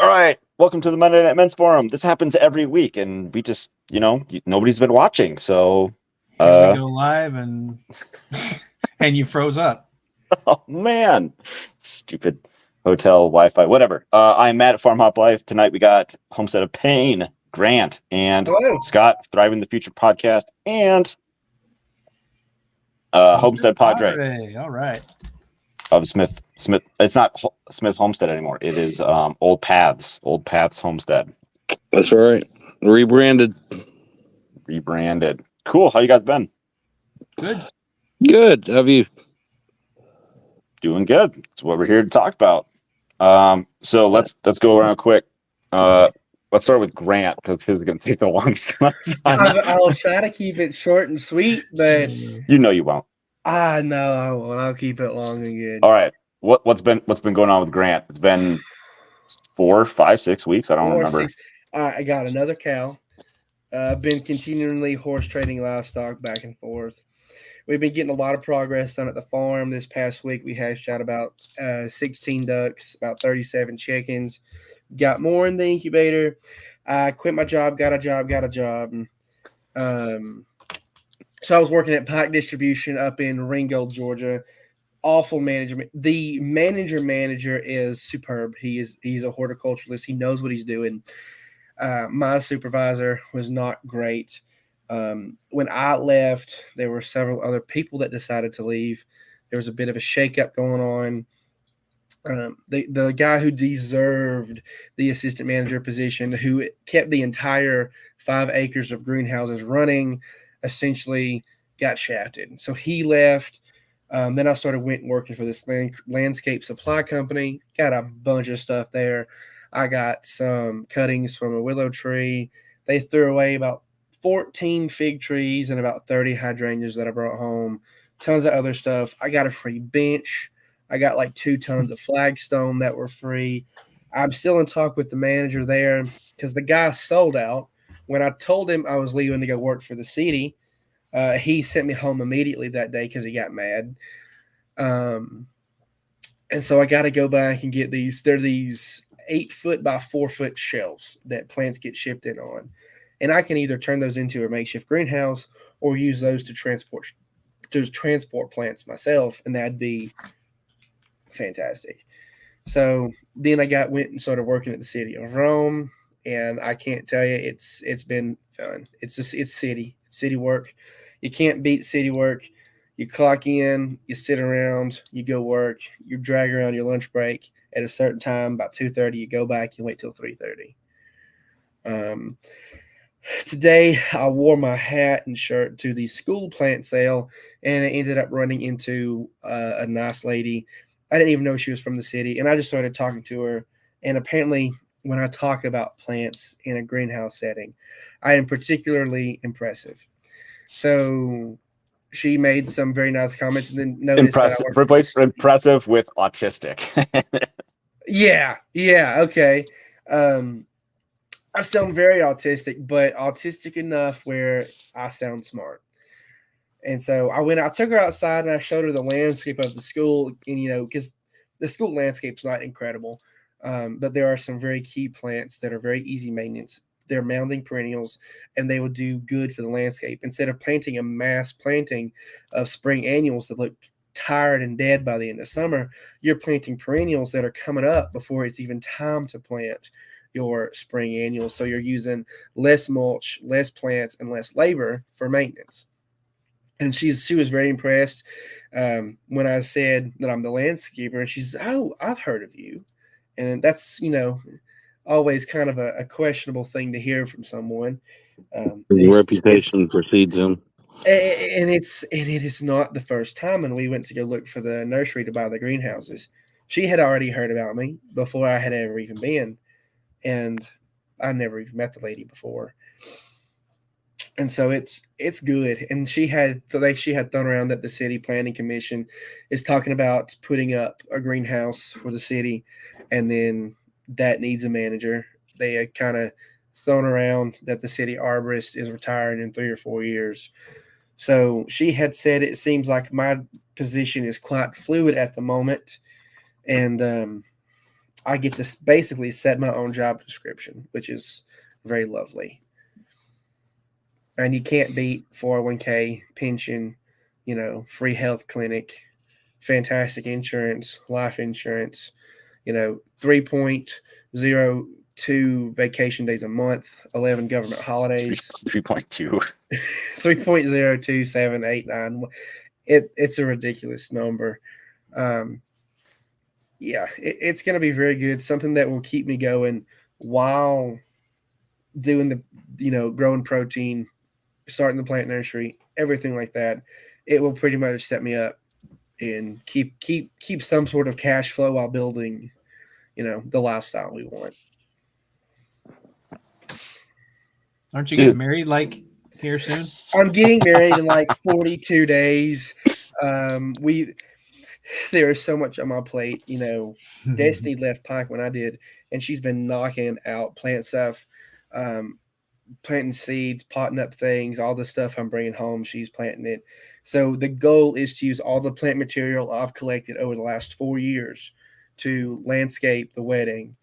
All right, welcome to the Monday Night Men's Forum. This happens every week, and we just, nobody's been watching. So, Here we go live, and and you froze up. oh man, stupid hotel Wi-Fi, whatever. I'm Matt at FarmHopLife. Tonight we got Homestead of Pain, Grant, and Hello. Scott, Thriving the Future podcast, and Homestead Padre Padre. All right. of Smith. Smith. It's not Smith Homestead anymore. It is Old Paths Homestead. That's right. Rebranded. Cool. How you guys been? Good. Good. Have you? Doing good. That's what we're here to talk about. So let's go around quick. Let's start with Grant because his is going to take the longest amount of time. I'll try to keep it short and sweet, but You know you won't. I know I won't. I'll keep it long and good. All right. What's been going on with Grant? It's been 4, 5, 6 weeks. I don't remember. I got another cow. Been continually horse trading livestock back and forth. We've been getting a lot of progress done at the farm. This past week, we hatched out about 16 ducks, about 37 chickens. Got more in the incubator. I quit my job, got a job. So I was working at Pike Distribution up in Ringgold, Georgia. Awful management. The manager is superb. He's a horticulturalist. He knows what he's doing. My supervisor was not great. When I left, there were several other people that decided to leave. There was a bit of a shakeup going on. The guy who deserved the assistant manager position, who kept the entire 5 acres of greenhouses running, essentially got shafted. So he left. Then I started working for this landscape supply company. Got a bunch of stuff there. I got some cuttings from a willow tree. They threw away about 14 fig trees and about 30 hydrangeas that I brought home. Tons of other stuff. I got a free bench. I got like 2 tons of flagstone that were free. I'm still in talk with the manager there because the guy sold out. When I told him I was leaving to go work for the city, he sent me home immediately that day because he got mad. And so I got to go back and get these. They're these 8-foot by 4-foot shelves that plants get shipped in on. And I can either turn those into a makeshift greenhouse or use those to transport plants myself, and that'd be fantastic. So then I went and started working at the city of Rome, and I can't tell you, it's been fun. It's city work. You can't beat city work. You clock in, you sit around, you go work, you drag around your lunch break at a certain time, about 2:30, you go back, you wait till 3:30. Today, I wore my hat and shirt to the school plant sale, and I ended up running into a nice lady. I didn't even know she was from the city, and I just started talking to her. And apparently, when I talk about plants in a greenhouse setting, I am particularly impressive. So she made some very nice comments, and then noticed Impressive with autistic. Yeah, okay. I sound very autistic, but autistic enough where I sound smart. And so I took her outside and I showed her the landscape of the school. And, because the school landscape's not incredible, but there are some very key plants that are very easy maintenance. They're mounding perennials, and they will do good for the landscape. Instead of planting a mass planting of spring annuals that look tired and dead by the end of summer, you're planting perennials that are coming up before it's even time to plant your spring annuals. So you're using less mulch, less plants, and less labor for maintenance. And she was very impressed when I said that I'm the landscaper. And she's, "Oh, I've heard of you." And that's, always kind of a questionable thing to hear from someone. His reputation precedes him. And it is not the first time. And we went to go look for the nursery to buy the greenhouses. She had already heard about me before I had ever even been. And I never even met the lady before. And so it's good. And she had thrown around that the city planning commission is talking about putting up a greenhouse for the city, and then that needs a manager. They had kind of thrown around that the city arborist is retiring in 3 or 4 years. So she had said it seems like my position is quite fluid at the moment, and I get to basically set my own job description, which is very lovely. And you can't beat 401k, pension, free health clinic, fantastic insurance, life insurance, 3.02 vacation days a month, 11 government holidays, 3.2. 3.027891. It's a ridiculous number. Yeah, it's going to be very good. Something that will keep me going while doing the, growing protein, starting the plant nursery, everything like that. It will pretty much set me up and keep some sort of cash flow while building, the lifestyle we want. Aren't you getting married like here soon? I'm getting married in like 42 days. There is so much on my plate. Destiny left Pike when I did, and she's been knocking out plant stuff, planting seeds, potting up things, all the stuff I'm bringing home. She's planting it. So the goal is to use all the plant material I've collected over the last 4 years to landscape the wedding,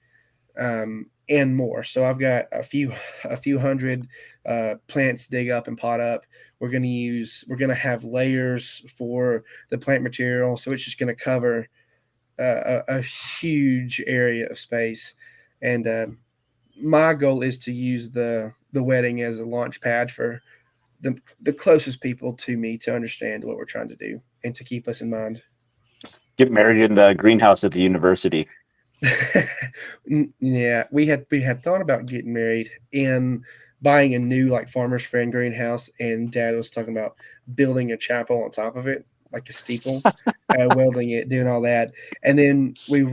and more. So I've got a few hundred plants dig up and pot up. We're going to have layers for the plant material. So it's just going to cover a huge area of space. And my goal is to use the wedding as a launch pad for the closest people to me to understand what we're trying to do and to keep us in mind. Get married in the greenhouse at the university. Yeah, we had thought about getting married and buying a new like farmer's friend greenhouse, and Dad was talking about building a chapel on top of it, like a steeple, welding it, doing all that, and then we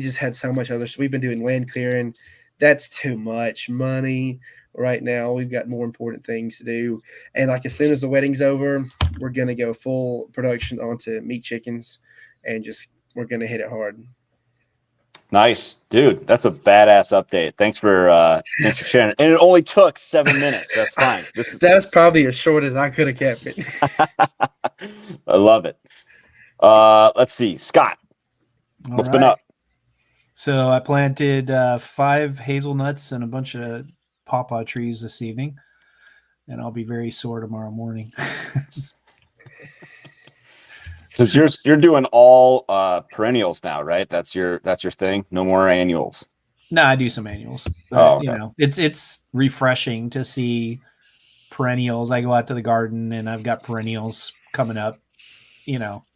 just had so much other. So we've been doing land clearing. That's too much money right now. We've got more important things to do, and like as soon as the wedding's over, we're gonna go full production onto meat chickens, and we're gonna hit it hard. Nice, dude. That's a badass update. Thanks for sharing. And it only took 7 minutes. That's fine. That's probably as short as I could have kept it. I love it. Let's see, Scott. What's been up? So I planted 5 hazelnuts and a bunch of pawpaw trees this evening, and I'll be very sore tomorrow morning. Because you're doing all perennials now, right? That's your thing. No more annuals. No, I do some annuals. But, it's refreshing to see perennials. I go out to the garden and I've got perennials coming up,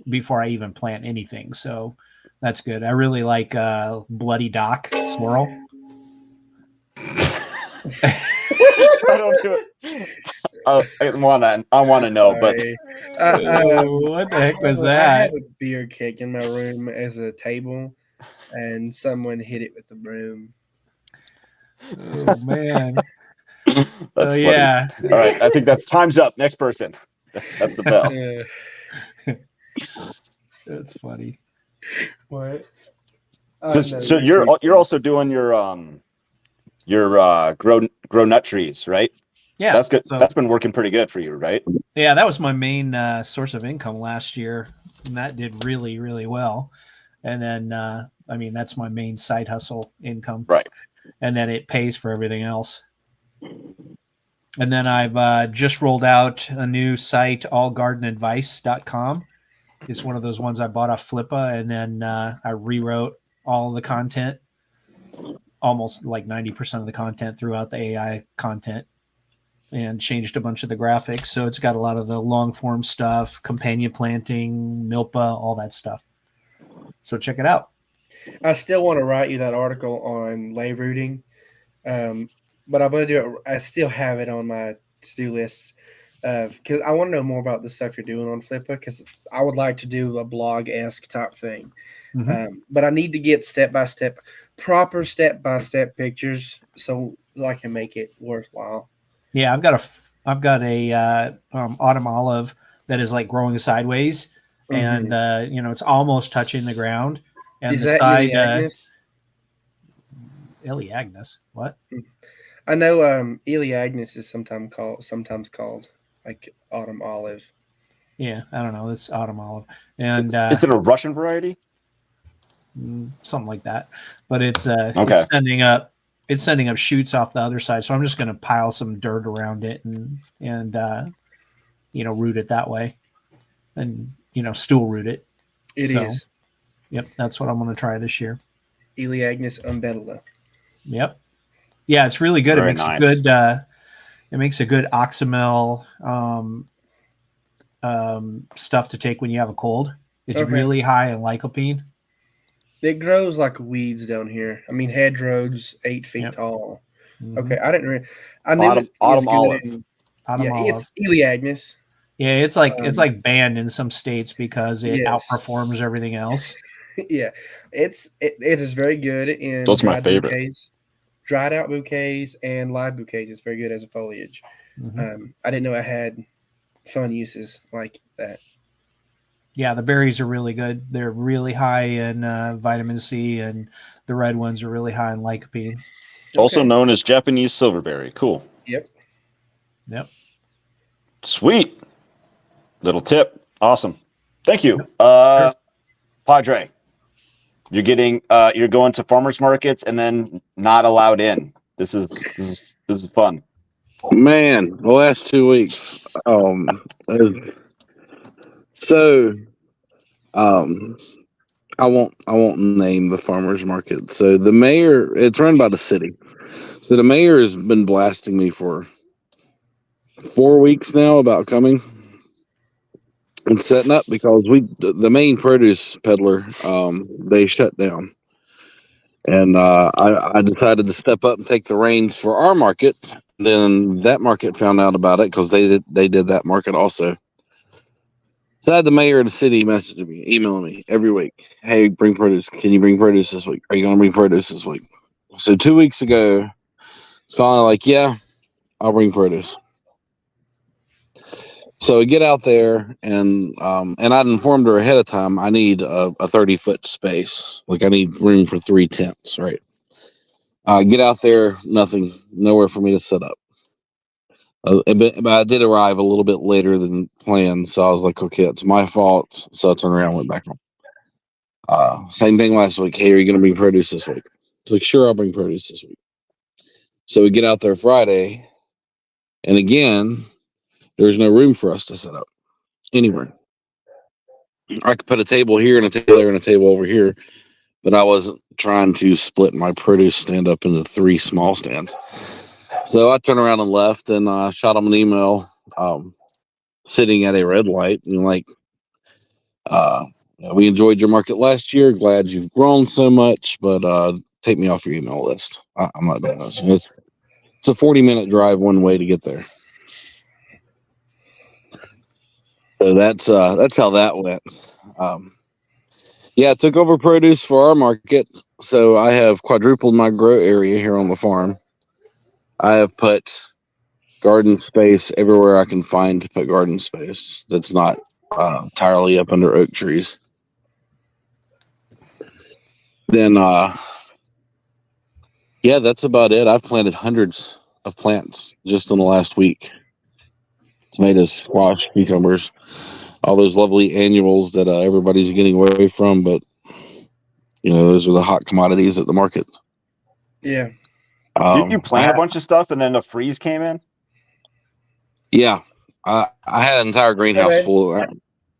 before I even plant anything. So that's good. I really like Bloody Dock sorrel. I don't do it. I want to know, but what the heck was that? I have a beer keg in my room as a table, and someone hit it with a broom. Oh man! That's funny. Yeah. All right, I think that's time's up. Next person. That's the bell. That's funny. What? So you're also doing your grow nut trees, right? Yeah, that's good. So, that's been working pretty good for you, right? Yeah, that was my main source of income last year, and that did really, really well. And then, that's my main side hustle income, right? And then it pays for everything else. And then I've just rolled out a new site, allgardenadvice.com. It's one of those ones I bought off Flippa, and then I rewrote all the content, almost like 90% of the content throughout the AI content, and changed a bunch of the graphics. So it's got a lot of the long form stuff, companion planting, milpa, all that stuff. So check it out. I still want to write you that article on lay rooting, but I'm going to do it. I still have it on my to-do list because I want to know more about the stuff you're doing on Flippa, because I would like to do a blog-esque type thing. Mm-hmm. But I need to get proper step-by-step pictures so I can make it worthwhile. Yeah, I've got a autumn olive that is like growing sideways, mm-hmm. and it's almost touching the ground. And is the that side, Elaeagnus? What? I know Elaeagnus is sometimes called like autumn olive. Yeah, I don't know. It's autumn olive, and is it a Russian variety? something like that. But it's Okay. it's sending up shoots off the other side. So I'm just going to pile some dirt around it and root it that way, and stool root it. It is Yep, that's what I'm going to try this year. Eleagnus umbellula. Yep. Yeah, it's really good. Very It makes nice. a good. It makes a good oxymel stuff to take when you have a cold. It's Okay. really high in lycopene. It grows like weeds down here. I mean, hedgerows 8 feet tall. Mhm. Okay, I didn't. I knew it was Autumn good olive. Autumn olive. it's Eleagnus. Yeah, it's like banned in some states because it Yes. outperforms everything else. Yeah, it is very good in Those are my dried favorite. bouquets, dried out bouquets, and live bouquets. It's very good as a foliage. Mhm. I didn't know it had fun uses like that. Yeah, the berries are really good. They're really high in vitamin C, and the red ones are really high in lycopene. Also Okay. known as Japanese silverberry. Cool. Yep. Yep. Sweet. Little tip. Awesome. Thank you. Sure. Padre, you're going to farmers markets and then not allowed in. This is fun. Man, the last 2 weeks. So, I won't name the farmers market. So the mayor, it's run by the city. So the mayor has been blasting me for 4 weeks now about coming and setting up because the main produce peddler, they shut down. And I decided to step up and take the reins for our market. Then that market found out about it because they did that market also. So I had the mayor of the city messaging me, emailing me every week. Hey, bring produce. Can you bring produce this week? Are you going to bring produce this week? So 2 weeks ago, it's finally like, yeah, I'll bring produce. So we get out there, and I'd informed her ahead of time. I need a 30-foot space. Like I need room for 3 tents, right? Get out there, nothing, nowhere for me to set up. But I did arrive a little bit later than planned, so I was like, okay, it's my fault. So I turned around and went back home. Same thing last week. Hey, are you going to bring produce this week? It's like, sure, I'll bring produce this week. So we get out there Friday, and again, there's no room for us to set up anywhere. I could put a table here and a table there and a table over here, but I wasn't trying to split my produce stand up into 3 small stands. So I turned around and left, and shot them an email, sitting at a red light, and like, we enjoyed your market last year. Glad you've grown so much, but take me off your email list. I'm not doing this. It's a 40-minute drive one way to get there. So that's how that went. Yeah, I took over produce for our market. So I have quadrupled my grow area here on the farm. I have put garden space everywhere I can find to put garden space that's not entirely up under oak trees. Then, yeah, that's about it. I've planted hundreds of plants just in the last week. Tomatoes, squash, cucumbers, all those lovely annuals that everybody's getting away from. But, those are the hot commodities at the market. Yeah. Did you plant a bunch of stuff and then a freeze came in? Yeah. I had an entire greenhouse full. I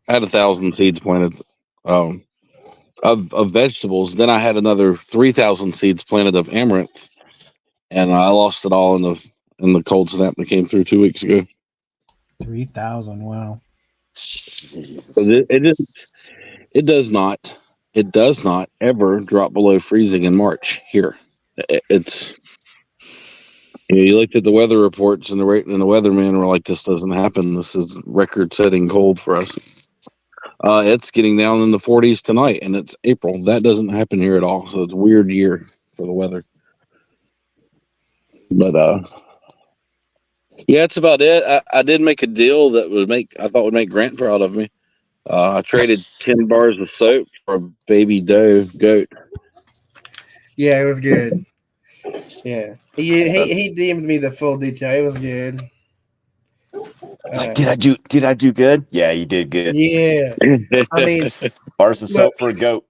had 1,000 seeds planted of vegetables. Then I had another 3,000 seeds planted of amaranth, and I lost it all in the cold snap that came through 2 weeks ago. 3,000. Wow. It does not ever drop below freezing in March here. It's you looked at the weather reports and the weathermen were like, this doesn't happen. This is record-setting cold for us. It's getting down in the 40s tonight, and it's April. That doesn't happen here at all. So it's a weird year for the weather. But yeah, that's about it. I did make a deal that I thought would make Grant proud of me. I traded 10 bars of soap for a baby doe goat. Yeah, it was good. Yeah, he DM'd me the full detail. It was good. Like, did I do good? Yeah, you did good. Yeah, I mean, Bars of soap for a goat.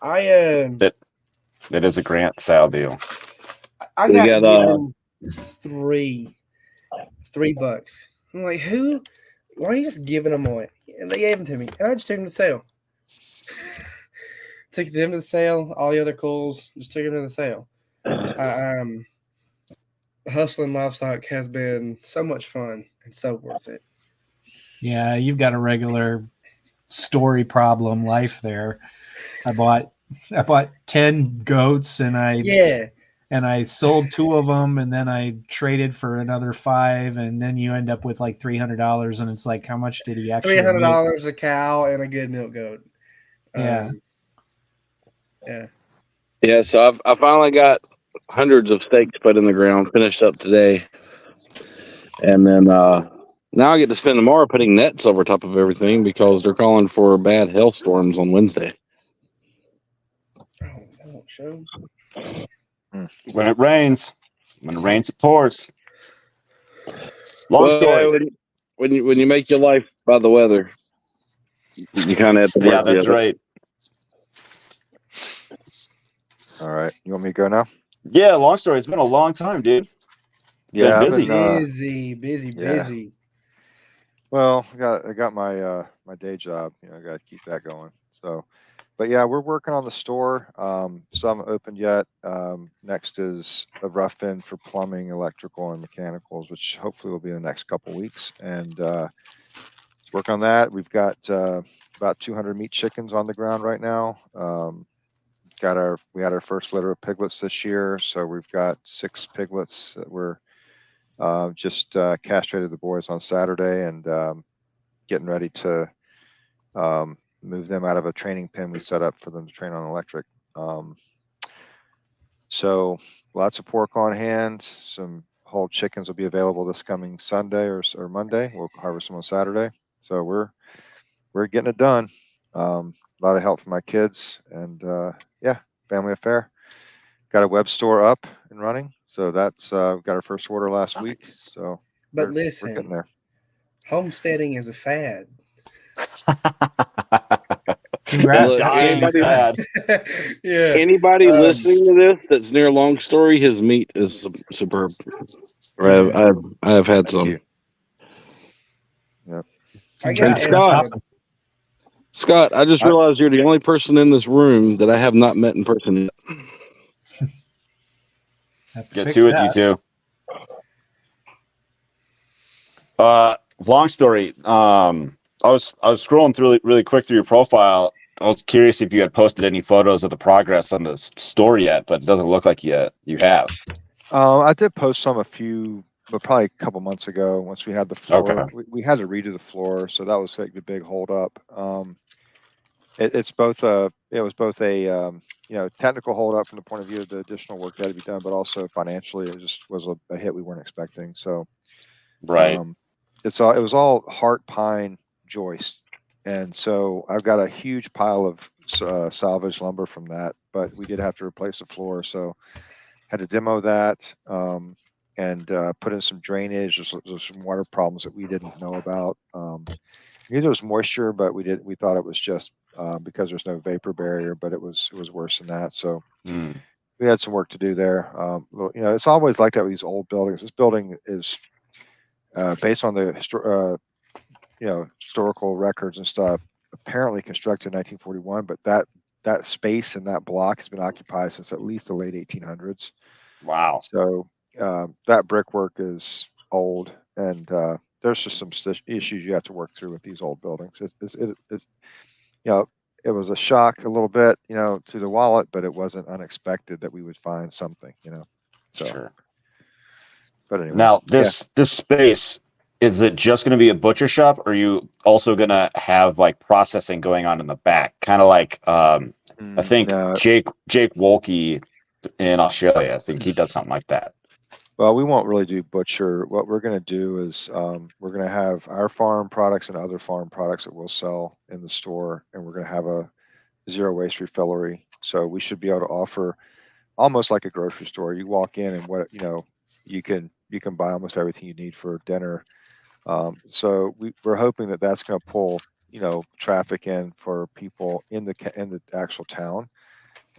That is a Grant Sal deal. I We got got, given $3. I'm like, who? Why are you just giving them away? And they gave them to me, and I just took them to sale. Took them to the sale. All the other calls just took them to the sale. Hustling livestock has been so much fun and so worth it. Yeah, you've got a regular story problem life there. I bought 10 goats and I sold 2 of them, and then I traded for another 5, and then you end up with like $300, and it's like, how much did he actually make? $300 a cow and a good milk goat. Yeah. Yeah. Yeah, so I finally got hundreds of stakes put in the ground, finished up today. And then now I get to spend tomorrow putting nets over top of everything because they're calling for bad hailstorms on Wednesday. Oh, that won't show. When it rains, it pours. Long story. When you make your life by the weather, you kind of have to Yeah, work that's together. right. All right. You want me to go now? Yeah, long story. It's been a long time, dude. Yeah, Been busy. Busy. Well, I got my my day job. I got to keep that going. So, but yeah, we're working on the store. Some opened yet. Next is a rough in for plumbing, electrical, and mechanicals, which hopefully will be in the next couple weeks. And let's work on that. We've got about 200 meat chickens on the ground right now. We had our first litter of piglets this year, so we've got 6 piglets that were just castrated the boys on Saturday, and getting ready to move them out of a training pen we set up for them to train on electric. So lots of pork on hand. Some whole chickens will be available this coming Sunday or Monday. We'll harvest them on Saturday. So we're getting it done. A lot of help from my kids, and yeah, family affair. Got a web store up and running, so that's we got our first order last week. So But we're listen, getting there. homesteading is a fad. Congrats. Look, Dying anybody- bad. Yeah. Anybody listening to this that's near Long Story, his meat is superb. I have had Thank some. you. Yep. I And got Scott, Scott, I just realized you're the only person in this room that I have not met in person yet. Have to Get fix to it, that. you two. Long story. I was scrolling through really quick through your profile. I was curious if you had posted any photos of the progress on the store yet, but it doesn't look like you have. I did post some a few, but probably a couple months ago. Once we had the floor, Okay. we had to redo the floor, so that was like the big holdup. It was both a technical holdup from the point of view of the additional work that had to be done, but also financially, it just was a hit we weren't expecting. So Right. it was all heart pine joist, and so I've got a huge pile of salvage lumber from that, but we did have to replace the floor, so had to demo that, and put in some drainage. There's some water problems that we didn't know about. We knew there was moisture, but we thought it was just because there's no vapor barrier, but it was worse than that. So we had some work to do there. It's always like that with these old buildings. This building is based on the historical records and stuff, apparently constructed in 1941, but that space and that block has been occupied since at least the late 1800s. Wow. So that brickwork is old, and there's just some issues you have to work through with these old buildings. It was a shock a little bit, to the wallet, but it wasn't unexpected that we would find something, So, Sure. but anyway. Now this space, is it just going to be a butcher shop, or are you also going to have like processing going on in the back? Kind of like I think Jake Wolke in Australia. I think he does something like that. Well, we won't really do butcher. What we're going to do is we're going to have our farm products and other farm products that we'll sell in the store, and we're going to have a zero waste refillery. So we should be able to offer almost like a grocery store. You walk in and you can buy almost everything you need for dinner. So we're hoping that that's going to pull traffic in for people in the actual town.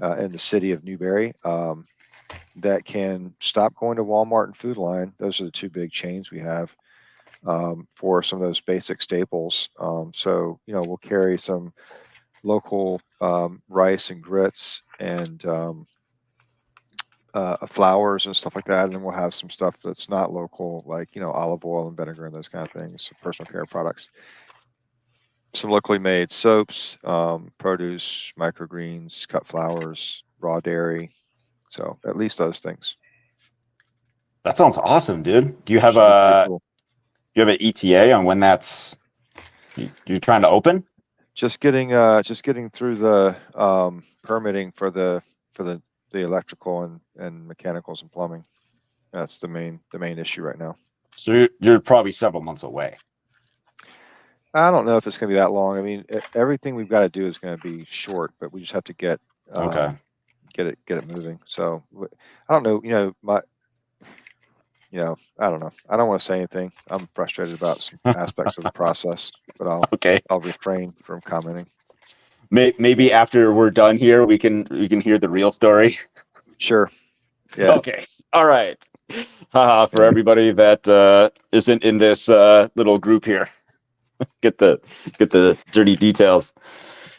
in the city of Newberry that can stop going to Walmart and Food Lion. Those are the two big chains we have for some of those basic staples. So, we'll carry some local rice and grits and flours and stuff like that. And then we'll have some stuff that's not local, like, olive oil and vinegar and those kind of things, personal care products. Some locally made soaps, produce, microgreens, cut flowers, raw dairy. So at least those things. That sounds awesome, dude. Do you have Cool. you have an ETA on when you're trying to open? Just getting through the permitting for the electrical and mechanicals and plumbing. That's the main issue right now. So you're probably several months away. I don't know if it's going to be that long. I mean, everything we've got to do is going to be short, but we just have to get it moving. So I don't know. I don't know. I don't want to say anything. I'm frustrated about some aspects of the process, but I'll refrain from commenting. Maybe after we're done here, we can hear the real story. Sure. Yeah. Okay. All right. For everybody that isn't in this little group here, get the dirty details.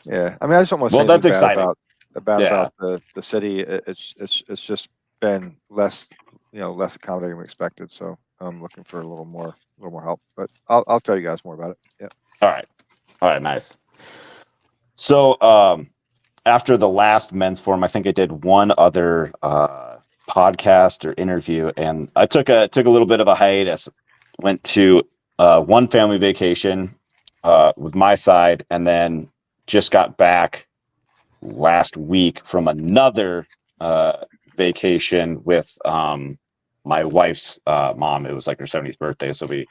Yeah. I mean, I just don't want to say that's exciting about the city. It's just been less accommodating than we expected. So I'm looking for a little more help, but I'll tell you guys more about it. Yeah. All right. Nice. So after the last men's forum, I think I did one other podcast or interview, and I took a little bit of a hiatus. Went to one family vacation with my side, and then just got back last week from another vacation with my wife's mom. It was like her 70th birthday, so we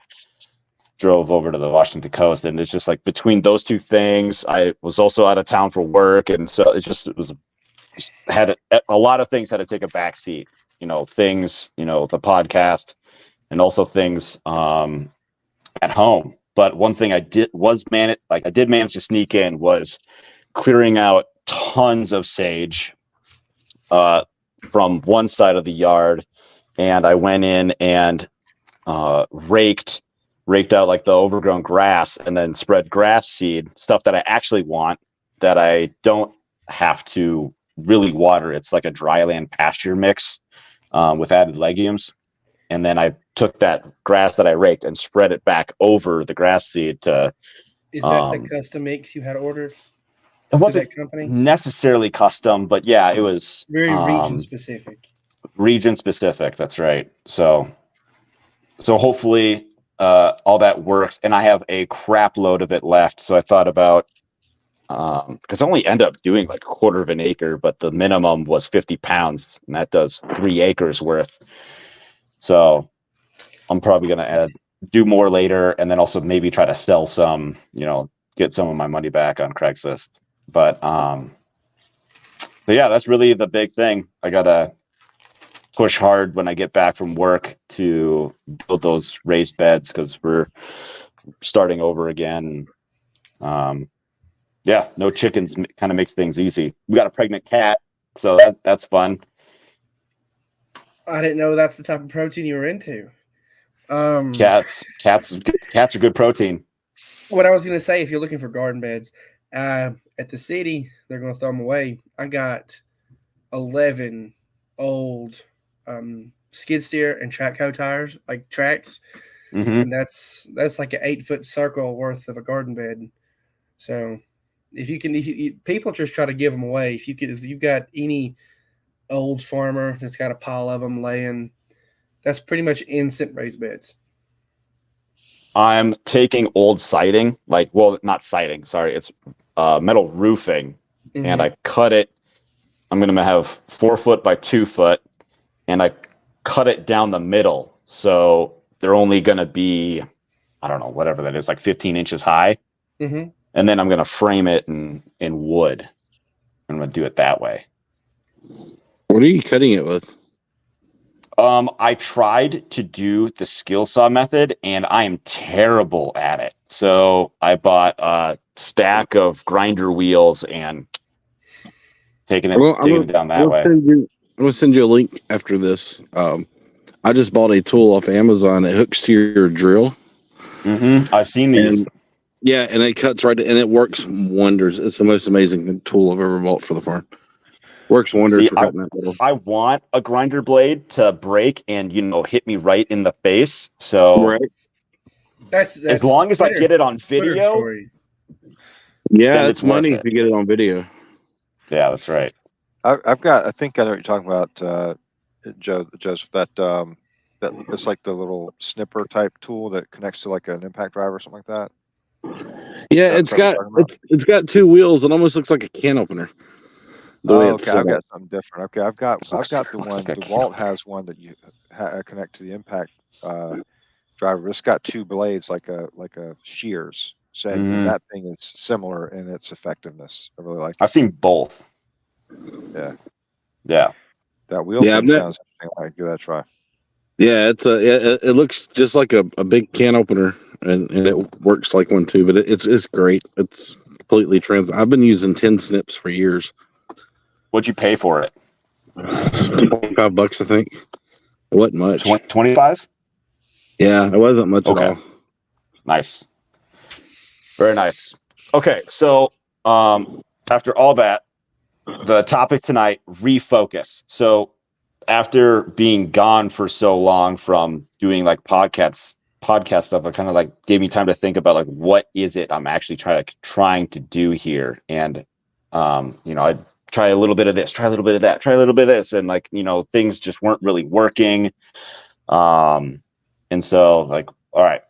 drove over to the Washington coast, and it's just like between those two things, I was also out of town for work, and so had a lot of things had to take a back seat. Things, the podcast, and also things at home. But one thing I did manage to sneak in was clearing out tons of sage from one side of the yard, and I went in and raked out like the overgrown grass, and then spread grass seed, stuff that I actually want, that I don't have to really water. It's like a dryland pasture mix with added legumes. And then I took that grass that I raked and spread it back over the grass seed to. Is that the custom mix you had ordered? It wasn't that company? necessarily custom, but yeah, it was very region specific. Region specific. That's right. So hopefully all that works, and I have a crap load of it left. So I thought about, because I only end up doing like a quarter of an acre, but the minimum was 50 pounds, and that does 3 acres worth. So I'm probably going to do more later, and then also maybe try to sell some, get some of my money back on Craigslist. But yeah, that's really the big thing. I got to push hard when I get back from work to build those raised beds, because we're starting over again. Yeah, no chickens kind of makes things easy. We got a pregnant cat, so that's fun. I didn't know that's the type of protein you were into. Cats are good protein. What I was going to say, if you're looking for garden beds at the city, they're going to throw them away. I got 11 old skid steer and track hoe tires, like tracks, and that's like an 8-foot circle worth of a garden bed. So if people just try to give them away. If you've got any old farmer that's got a pile of them laying, that's pretty much instant raised beds. I'm taking old siding, not siding, sorry, it's metal roofing, and I cut it. I'm going to have 4 foot by 2 foot, and I cut it down the middle. So they're only going to be, I don't know, whatever that is, like 15 inches high. Mm-hmm. And then I'm going to frame it in wood. I'm going to do it that way. What are you cutting it with? I tried to do the skill saw method, and I am terrible at it. So I bought a stack of grinder wheels and taking it down that way. I'm gonna send you a link after this. I just bought a tool off Amazon. It hooks to your drill. I've seen these. And it cuts right, and it works wonders. It's the most amazing tool I've ever bought for the farm. Works wonders for cutting that metal. I want a grinder blade to break and hit me right in the face. So that's as long as I get it on video, yeah, it's money if you get it on video. Yeah, that's right. I've got. I think I know what you're talking about, Joseph. That it's like the little snipper type tool that connects to like an impact driver or something like that. Yeah, it's got two wheels. It almost looks like a can opener. Okay, I've got something different. Okay, I've got the one. The Walt has one that you connect to the impact driver. It's got two blades like a shears. So that thing is similar in its effectiveness. I really like it. I've seen both. Yeah. That wheel thing sounds interesting. I might give that a try. Yeah, it looks just like a big can opener, and it works like one too. But it's great. It's completely I've been using 10 snips for years. What'd you pay for it? $25, I think. It wasn't much. 25? Yeah, it wasn't much at all. Nice. Very nice. Okay, so after all that, the topic tonight, refocus. So after being gone for so long from doing like podcast stuff, it kind of like gave me time to think about like what is it I'm actually trying to do here. And I try a little bit of this, try a little bit of that, try a little bit of this, and like things just weren't really working. And so like, all right,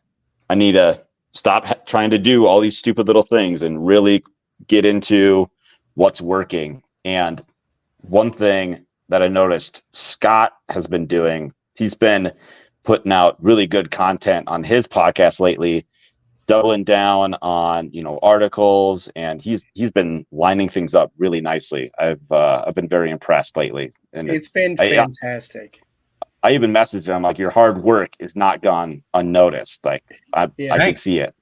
I need to stop trying to do all these stupid little things and really get into what's working. And one thing that I noticed Scott has been doing, he's been putting out really good content on his podcast lately, doubling down on articles, and he's been lining things up really nicely. I've been very impressed lately, and it's been fantastic. I even messaged him like, your hard work is not gone unnoticed. Like I can see it.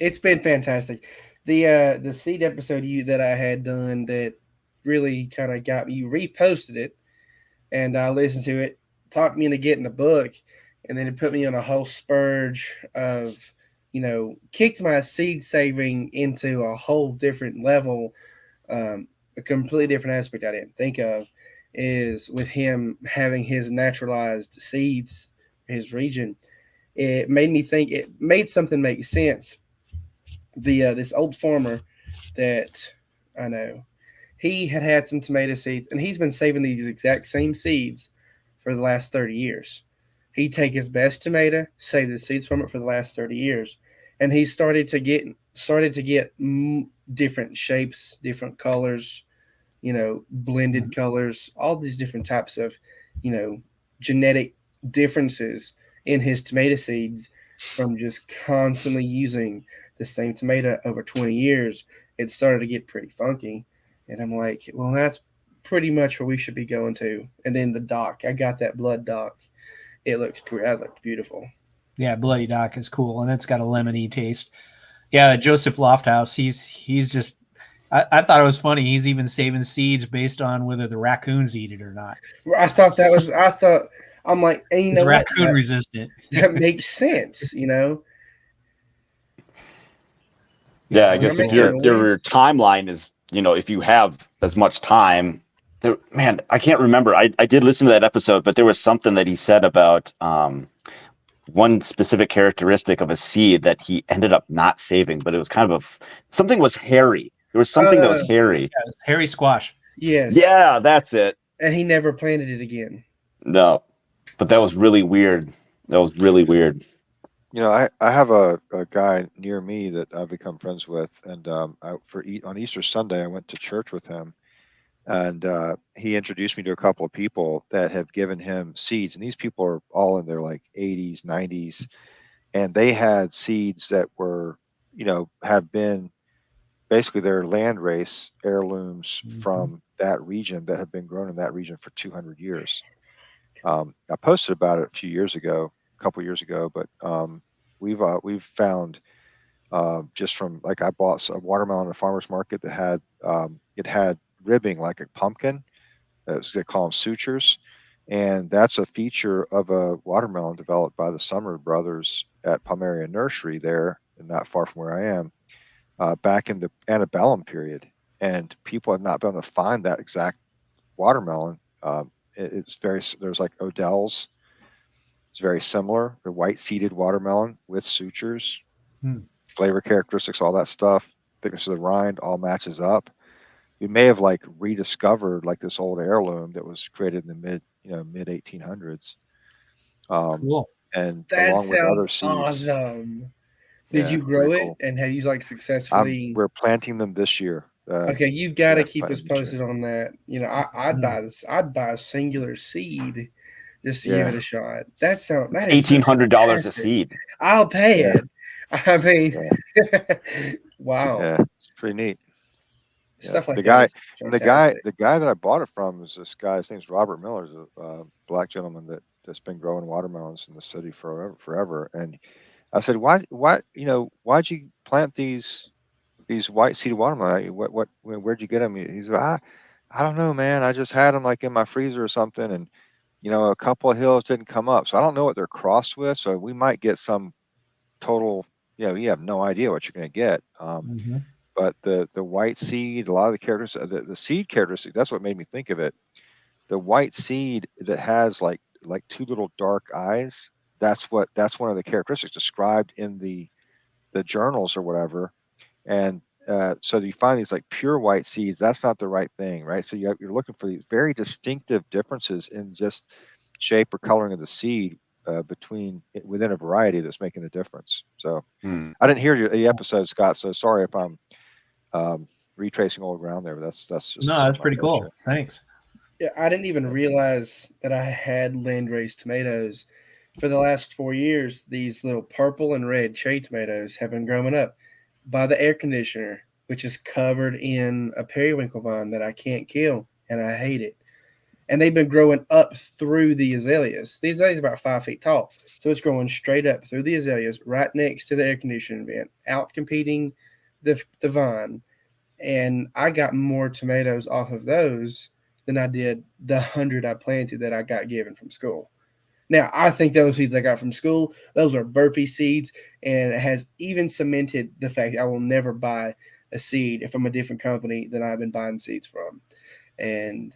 It's been fantastic. The seed episode that I had done that really kind of got me, you reposted it, and I listened to it, talked me into getting the book, and then it put me on a whole spurge of kicked my seed saving into a whole different level. A completely different aspect I didn't think of is with him having his naturalized seeds, his region. It made me think, it made something make sense. This old farmer that I know, he had some tomato seeds, and he's been saving these exact same seeds for the last 30 years. He'd take his best tomato, save the seeds from it for the last 30 years. And he started to get different shapes, different colors, blended colors, all these different types of, genetic differences in his tomato seeds from just constantly using the same tomato over 20 years. It started to get pretty funky. And I'm like, well, that's pretty much where we should be going to. And then the dock, I got that blood dock. That looked beautiful. Yeah, Bloody Dock is cool, and it's got a lemony taste. Yeah, Joseph Lofthouse, he's just I thought it was funny. He's even saving seeds based on whether the raccoons eat it or not. I'm like, and it's raccoon resistant. That makes sense, Yeah, I guess if your timeline is, if you have as much time, man, I can't remember. I did listen to that episode, but there was something that he said about one specific characteristic of a seed that he ended up not saving, but it was kind of something was hairy. There was something that was hairy. Yeah, it was hairy squash. Yes. Yeah, that's it. And he never planted it again. No, but that was really weird. I have a guy near me that I've become friends with, and on Easter Sunday I went to church with him, and he introduced me to a couple of people that have given him seeds, and these people are all in their like 80s, 90s, and they had seeds that were, have been basically their land race heirlooms from that region that have been grown in that region for 200 years. I posted about it a couple years ago, but we've found just from like, I bought a watermelon at a farmer's market that had it had ribbing like a pumpkin. They call them sutures. And that's a feature of a watermelon developed by the Summer brothers at Pomeria Nursery there, and not far from where I am, back in the antebellum period. And people have not been able to find that exact watermelon. There's like Odell's. It's very similar. The white seeded watermelon with sutures, flavor characteristics, all that stuff, thickness of the rind, all matches up. We may have like rediscovered like this old heirloom that was created in the mid 1800s. Cool. And That along with other sounds seeds. awesome. Did you Yeah, grow pretty it cool. and have you like successfully? We're planting them this year. Okay, you've got to yeah, keep us planting this posted on that. You know, I'd buy this. I'd buy a singular seed just to give Yeah. it a shot. That sounds. It's That is $1,800 a fantastic. seed. I'll pay Yeah. it. I mean, wow. Yeah, it's pretty neat. Yeah. Stuff like the that guy is and fantastic. the guy that I bought it from is this guy. His name's Robert Miller. He's a black gentleman that's been growing watermelons in the city forever. And I said, why'd you plant these white seeded watermelon? Where'd you get them? He's like, I don't know, man. I just had them like in my freezer or something, and a couple of hills didn't come up, so I don't know what they're crossed with. So we might get some total. You have no idea what you're going to get. But the white seed, a lot of the characteristics, the seed characteristic, that's what made me think of it. The white seed that has like two little dark eyes, that's one of the characteristics described in the journals or whatever. And so you find these like pure white seeds, that's not the right thing, right? So you're looking for these very distinctive differences in just shape or coloring of the seed within a variety that's making a difference. So I didn't hear the episode, Scott, so sorry if I'm retracing old ground there, but that's just No, that's pretty cool. Thanks. Yeah, I didn't even realize that I had land-raised tomatoes. For the last 4 years, these little purple and red cherry tomatoes have been growing up by the air conditioner, which is covered in a periwinkle vine that I can't kill, and I hate it. And they've been growing up through the azaleas. The azaleas are about 5 feet tall, so it's growing straight up through the azaleas, right next to the air conditioning vent, out competing the vine. And I got more tomatoes off of those than I did the 100 I planted that I got given from school. Now, I think those seeds I got from school, those are burpee seeds, and it has even cemented the fact I will never buy a seed from a different company than I've been buying seeds from. And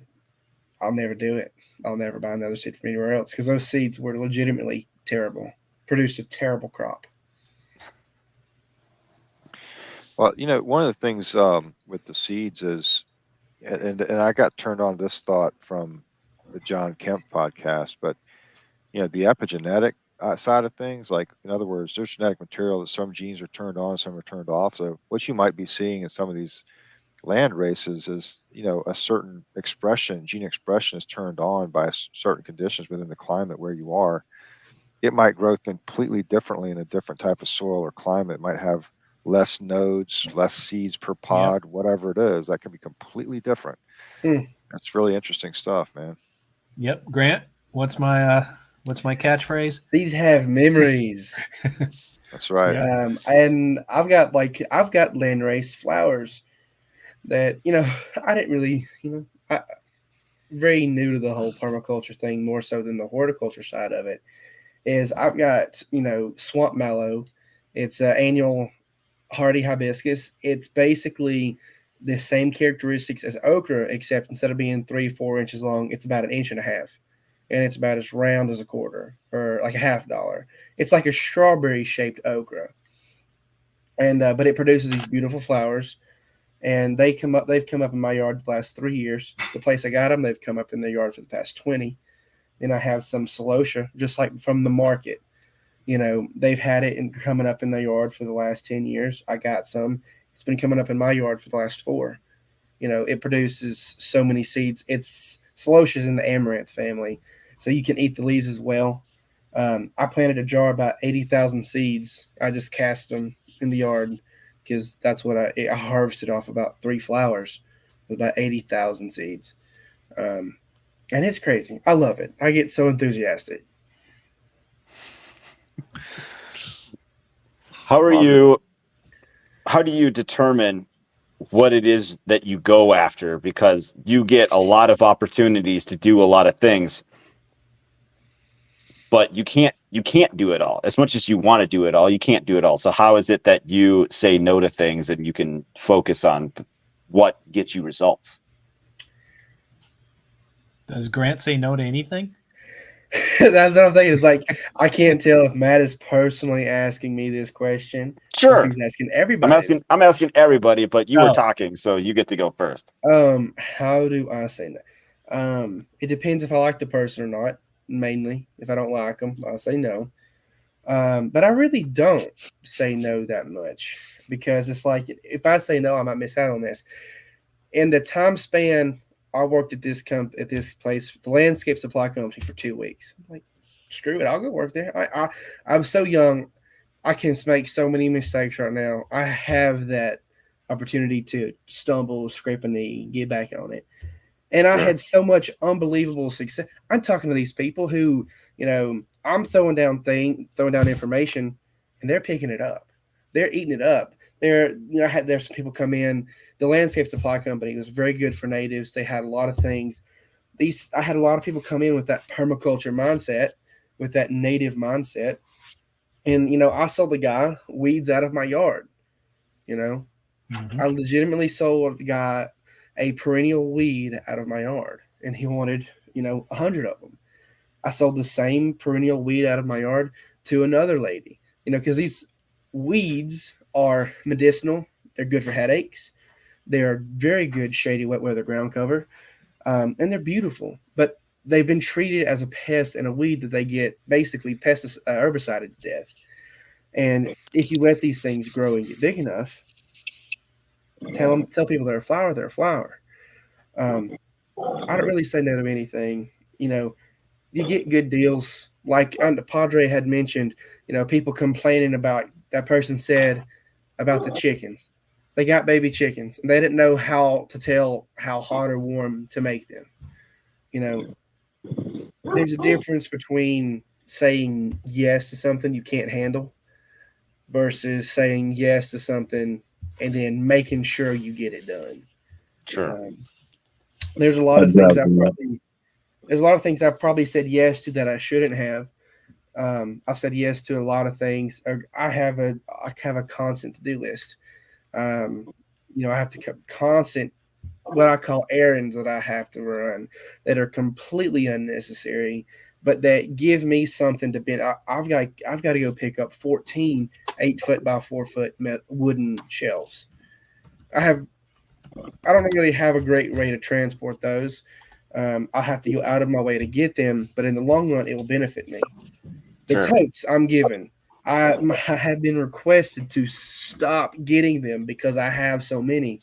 I'll never do it. I'll never buy another seed from anywhere else because those seeds were legitimately terrible, produced a terrible crop. Well, one of the things with the seeds is, and I got turned on to this thought from the John Kemp podcast, but the epigenetic side of things, like in other words, there's genetic material that some genes are turned on, some are turned off. So what you might be seeing in some of these land races is, a certain gene expression is turned on by certain conditions within the climate where you are. It might grow completely differently in a different type of soil or climate. It might have less nodes, less seeds per pod, whatever it is. That can be completely different. That's really interesting stuff, man. Yep. Grant, what's my catchphrase? These have memories. That's right. And I've got landrace flowers that, I didn't really, very new to the whole permaculture thing, more so than the horticulture side of it, is I've got, swamp mallow. It's an annual hardy hibiscus. It's basically the same characteristics as okra, except instead of being 3-4 inches long, it's about 1.5 inches, and it's about as round as a quarter or like a $half. It's like a strawberry shaped okra, and but it produces these beautiful flowers. And they've come up in my yard the last 3 years. The place I got them, they've come up in the yard for the past 20. Then I have some celosia, just like from the market. They've had it coming up in the yard for the last 10 years. I got some. It's been coming up in my yard for the last 4. It produces so many seeds. It's celosia's in the amaranth family, so you can eat the leaves as well. I planted a jar about 80,000 seeds. I just cast them in the yard because that's what I harvested off about 3 flowers with about 80,000 seeds. And it's crazy. I love it. I get so enthusiastic. How do you determine what it is that you go after, because you get a lot of opportunities to do a lot of things, but you can't do it all. As much as you want to do it all, you can't do it all. So how is it that you say no to things and you can focus on what gets you results? Does Grant say no to anything? That's what I'm thinking. It's like, I can't tell if Matt is personally asking me this question. Or Sure. if he's asking everybody. I'm asking everybody, but you were Oh. talking, so you get to go first. How do I say no? It depends if I like the person or not. Mainly, if I don't like them, I'll say no. But I really don't say no that much, because it's like, if I say no, I might miss out on this. In the time span I worked at this place, the landscape supply company, for 2 weeks. I'm like, screw it, I'll go work there. I'm so young, I can make so many mistakes right now. I have that opportunity to stumble, scrape a knee, get back on it. And I had so much unbelievable success. I'm talking to these people who, I'm throwing down information, and they're picking it up. They're eating it up. There's some people come in. The landscape supply company was very good for natives. They had a lot of things. I had a lot of people come in with that permaculture mindset, with that native mindset. And, I sold the guy weeds out of my yard. I legitimately sold the guy a perennial weed out of my yard, and he wanted, 100 of them. I sold the same perennial weed out of my yard to another lady, because these weeds are medicinal. They're good for headaches. They are very good shady wet weather ground cover, and they're beautiful. But they've been treated as a pest and a weed that they get basically herbicided to death. And if you let these things grow and get big enough, tell people they're a flower, they're a flower. I don't really say no to anything. You get good deals. Like Padre had mentioned, people complaining about, that person said about the chickens. They got baby chickens, and they didn't know how to tell how hot or warm to make them. There's a difference between saying yes to something you can't handle versus saying yes to something and then making sure you get it done. Sure. There's a lot of things I've probably said yes to that I shouldn't have. I've said yes to a lot of things. I have a constant to-do list. I have to constant, what I call errands that I have to run, that are completely unnecessary, but that give me something to bend. I've got to go pick up 14 8-foot by 4-foot wooden shelves. I don't really have a great way to transport those. I have to go out of my way to get them, but in the long run, it will benefit me. The totes I'm given, I have been requested to stop getting them because I have so many,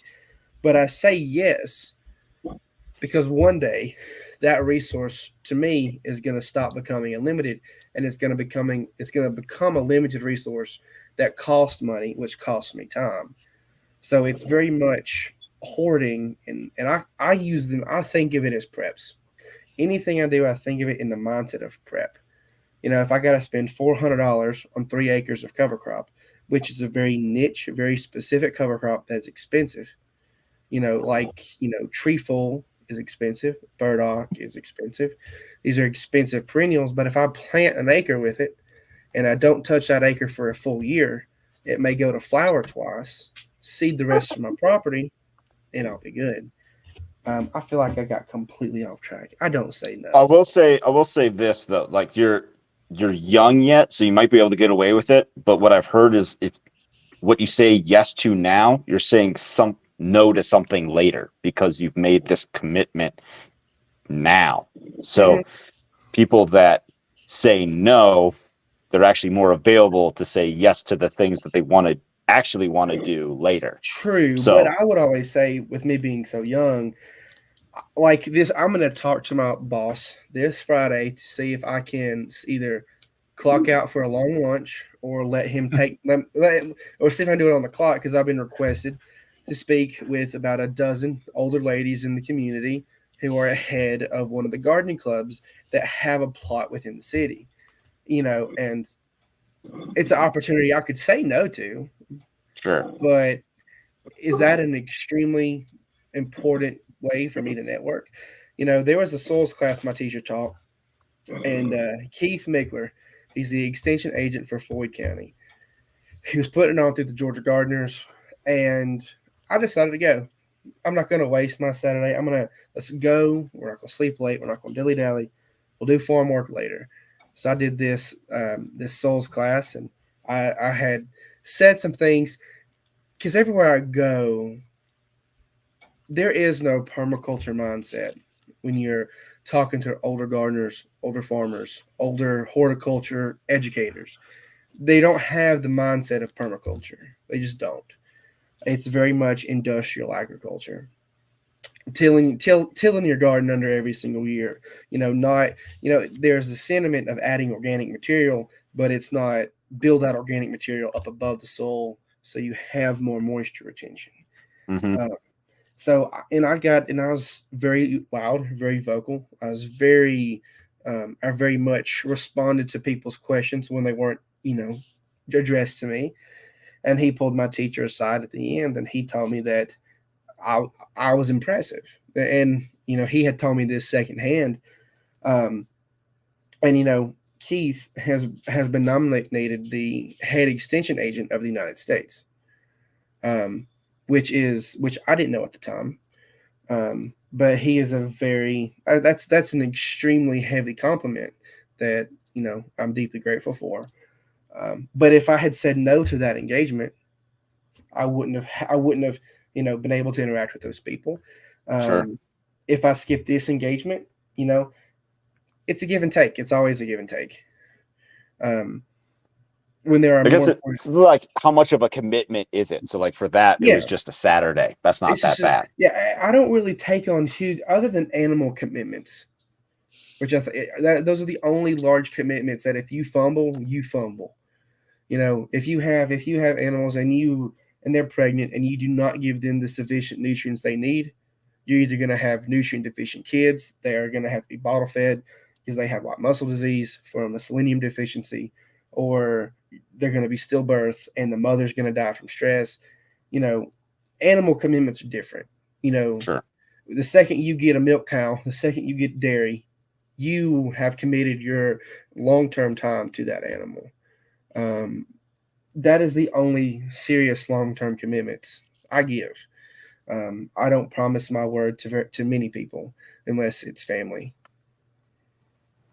but I say yes because one day that resource to me is going to stop becoming unlimited, and it's going to become a limited resource that costs money, which costs me time. So it's very much hoarding, and I use them. I think of it as preps. Anything I do, I think of it in the mindset of prep. If I got to spend $400 on 3 acres of cover crop, which is a very niche, very specific cover crop that's expensive, trefoil is expensive, burdock is expensive. These are expensive perennials, but if I plant an acre with it and I don't touch that acre for a full year, it may go to flower twice, seed the rest of my property, and I'll be good. I feel like I got completely off track. I don't say no. I will say this though, like you're young yet, so you might be able to get away with it. But what I've heard is, if what you say yes to now, you're saying no to something later because you've made this commitment now. So people that say no, they're actually more available to say yes to the things that they actually want to do later. True. So, but I would always say, with me being so young, like this, I'm going to talk to my boss this Friday to see if I can either clock out for a long lunch or let him or see if I can do it on the clock, because I've been requested to speak with about a dozen older ladies in the community who are ahead of one of the gardening clubs that have a plot within the city, and it's an opportunity I could say no to. sure. But is that an extremely important way for me to network? There was a soils class my teacher taught, and Keith Mickler, he's the extension agent for Floyd County. He was putting it on through the Georgia Gardeners, and I decided to go. I'm not going to waste my Saturday. Let's go. We're not going to sleep late. We're not going to dilly dally. We'll do farm work later. So I did this soils class, and I had said some things because everywhere I go, there is no permaculture mindset when you're talking to older gardeners, older farmers, older horticulture educators. They don't have the mindset of permaculture. They just don't. It's very much industrial agriculture. Tilling your garden under every single year. There's a sentiment of adding organic material, but it's not build that organic material up above the soil so you have more moisture retention. Mm-hmm. I was very loud, very vocal. I very much responded to people's questions when they weren't, addressed to me. And he pulled my teacher aside at the end, and he told me that I was impressive. And, he had told me this secondhand. Keith has been nominated the head extension agent of the United States, which I didn't know at the time. But he is that's an extremely heavy compliment that, I'm deeply grateful for. But if I had said no to that engagement, I wouldn't have, been able to interact with those people. Sure. If I skip this engagement, it's a give and take. It's always a give and take. When there are, I guess it's like, how much of a commitment is it? So like for that, it was just a Saturday. That's not that bad. I don't really take on huge, other than animal commitments, which those are the only large commitments that if you fumble, you fumble. If you have animals and they're pregnant and you do not give them the sufficient nutrients they need, you're either going to have nutrient deficient kids. They are going to have to be bottle fed because they have white muscle disease from a selenium deficiency, or they're going to be stillbirth and the mother's going to die from stress. Animal commitments are different. Sure. The second you get a milk cow, the second you get dairy, you have committed your long-term time to that animal. That is the only serious long-term commitments I give. I don't promise my word to many people unless it's family.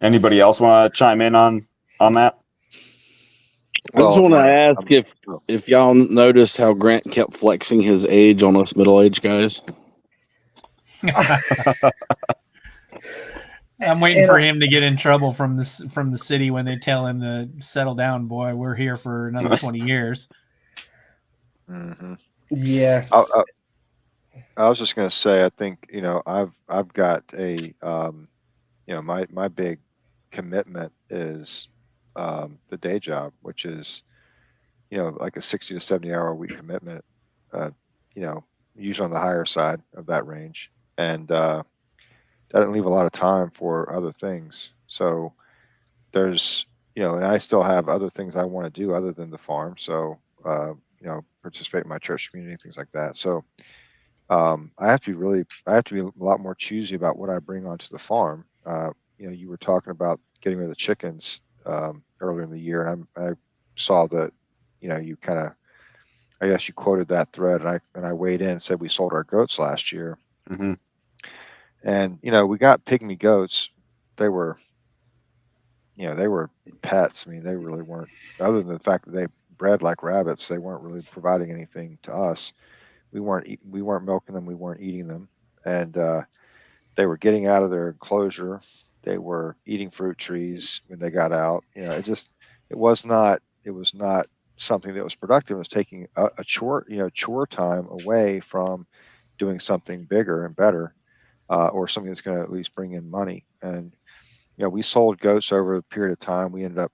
Anybody else want to chime in on that? I just want to ask if y'all noticed how Grant kept flexing his age on us middle-aged guys. I'm waiting for him to get in trouble from the city when they tell him to settle down, boy. We're here for another 20 years. Mm-hmm. Yeah. I was just going to say, I think, I've got a, my big commitment is the day job, which is, like a 60 to 70 hour a week commitment, usually on the higher side of that range. And that didn't leave a lot of time for other things. So there's, and I still have other things I want to do other than the farm. So, participate in my church community, things like that. So I have to be a lot more choosy about what I bring onto the farm. You were talking about getting rid of the chickens earlier in the year, and I saw that, you kind of, I guess you quoted that thread, and I weighed in and said we sold our goats last year. Mm-hmm. And, we got pygmy goats. They were pets. I mean, they really weren't, other than the fact that they bred like rabbits, they weren't really providing anything to us. We weren't milking them. We weren't eating them. And they were getting out of their enclosure. They were eating fruit trees when they got out. It was not something that was productive. It was taking a chore time away from doing something bigger and better, or something that's going to at least bring in money. And, we sold goats over a period of time. We ended up,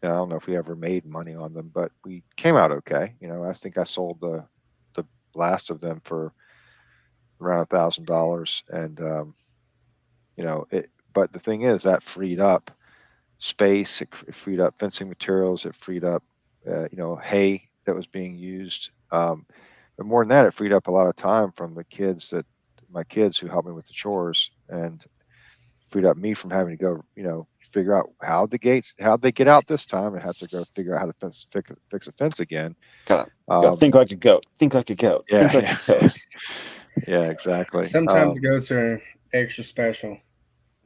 I don't know if we ever made money on them, but we came out okay. I think I sold the last of them for around $1,000. And, but the thing is that freed up space. It freed up fencing materials. It freed up, hay that was being used. But more than that, it freed up a lot of time from my kids who help me with the chores, and freed up me from having to go, figure out how'd they get out this time, and have to go figure out how to fix a fence again. Gotta think like a goat. Think like a goat. Yeah, think like a goat. Yeah, exactly. Sometimes goats are extra special.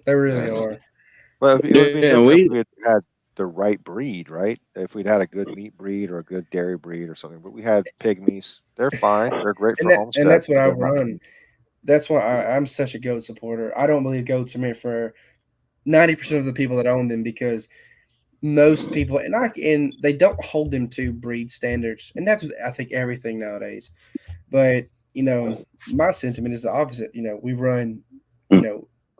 They really are. Well, it would have been Yeah, different if we had the right breed, right? If we'd had a good meat breed or a good dairy breed or something. But we had pygmies. They're fine. They're great for homestead. And that's what but I they're not- run. That's why I'm such a goat supporter. I don't believe goats are meant for 90% of the people that own them, because most people and they don't hold them to breed standards, and that's I think everything nowadays. But my sentiment is the opposite. We run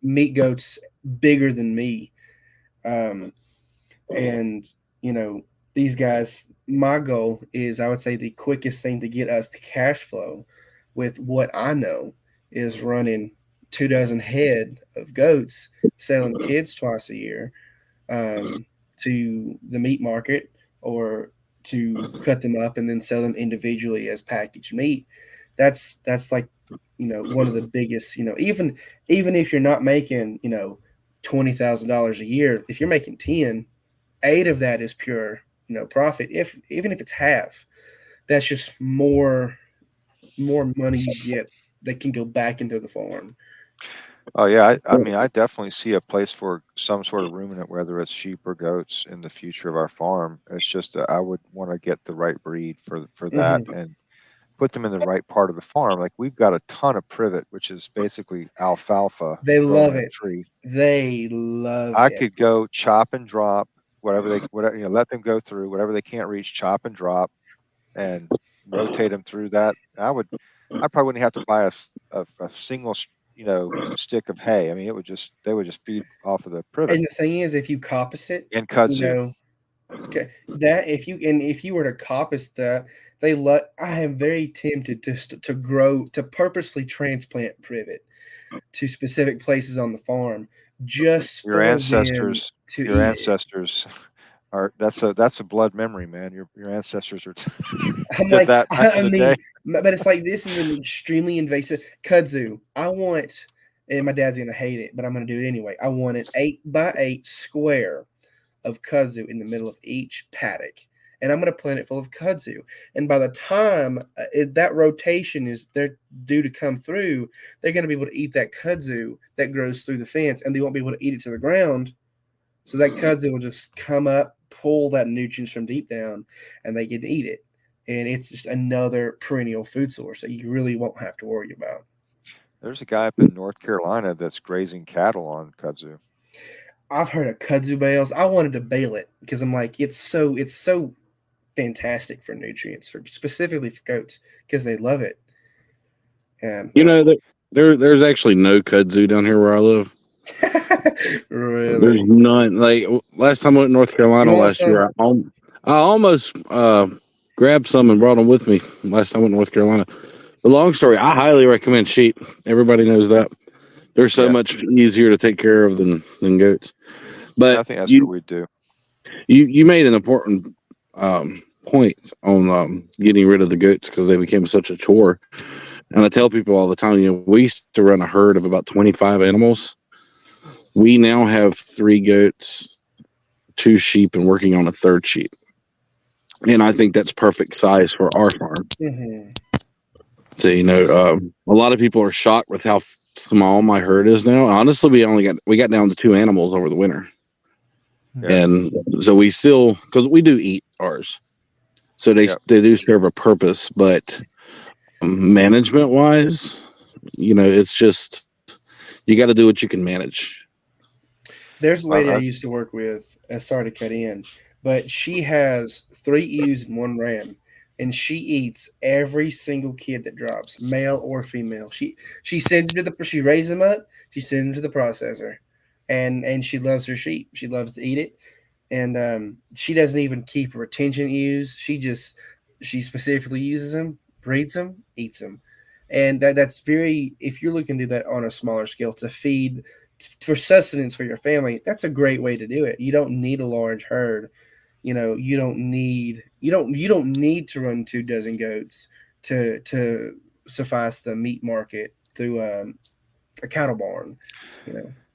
meat goats bigger than me, and these guys. My goal is, I would say, the quickest thing to get us to cash flow with what I know is running 24 head of goats, selling kids twice a year, to the meat market, or to cut them up and then sell them individually as packaged meat. That's like one of the biggest. Even if you're not making $20,000 a year, if you're making 10, 8 of that is pure profit. Even if it's half, that's just more money you get that can go back into the farm. Oh yeah, I mean, I definitely see a place for some sort of ruminant, whether it's sheep or goats, in the future of our farm. It's just I would want to get the right breed for that, and put them in the right part of the farm. Like, we've got a ton of privet, which is basically alfalfa. They love it. Tree. They love I it. could go chop and drop whatever let them go through whatever they can't reach, chop and drop, and rotate them through that. I probably wouldn't have to buy a single stick of hay. I mean, they would just feed off of the privet. And the thing is, if you coppice it and kudzu, that if you were to coppice that, I am very tempted to purposely transplant privet to specific places on the farm, just your for ancestors, them to your eat ancestors are that's a blood memory, man. Your ancestors are I'm did like, that back in the day. but it's like, this is an extremely invasive kudzu. I want, and my dad's gonna hate it, but I'm gonna do it anyway. I want an 8x8 square of kudzu in the middle of each paddock, and I'm gonna plant it full of kudzu. And by the time that rotation is they're due to come through, they're gonna be able to eat that kudzu that grows through the fence, and they won't be able to eat it to the ground. So that kudzu will just come up, pull that nutrients from deep down, and they get to eat it. And it's just another perennial food source that you really won't have to worry about. There's a guy up in North Carolina that's grazing cattle on kudzu. I've heard of kudzu bales. I wanted to bale it because I'm like, it's so fantastic for nutrients, specifically for goats, because they love it. And there's actually no kudzu down here where I live. really, there's none. Like, last time I went to North Carolina last year, I almost grabbed some and brought them with me last time I went to North Carolina. The long story, I highly recommend sheep. Everybody knows that. They're so much easier to take care of than goats. But I think that's what we do. You made an important point on getting rid of the goats because they became such a chore. And I tell people all the time, we used to run a herd of about 25 animals. We now have 3 goats, 2 sheep, and working on a 3rd sheep. And I think that's perfect size for our farm. Mm-hmm. So, a lot of people are shocked with how small my herd is now. Honestly, we got down to 2 animals over the winter. Yeah. And so we still, because we do eat ours. So they do serve a purpose, but management wise, it's just, you got to do what you can manage. There's a lady I used to work with, sorry to cut in, but she has 3 ewes and 1 ram, and she eats every single kid that drops, male or female. She sends them she raises them up, she sends them to the processor, and she loves her sheep. She loves to eat it, and she doesn't even keep retention ewes. She specifically uses them, breeds them, eats them, and that's very. If you're looking to do that on a smaller scale to feed for sustenance for your family, that's a great way to do it. You don't need a large herd. You don't need to run 2 dozen goats to suffice the meat market through a cattle barn.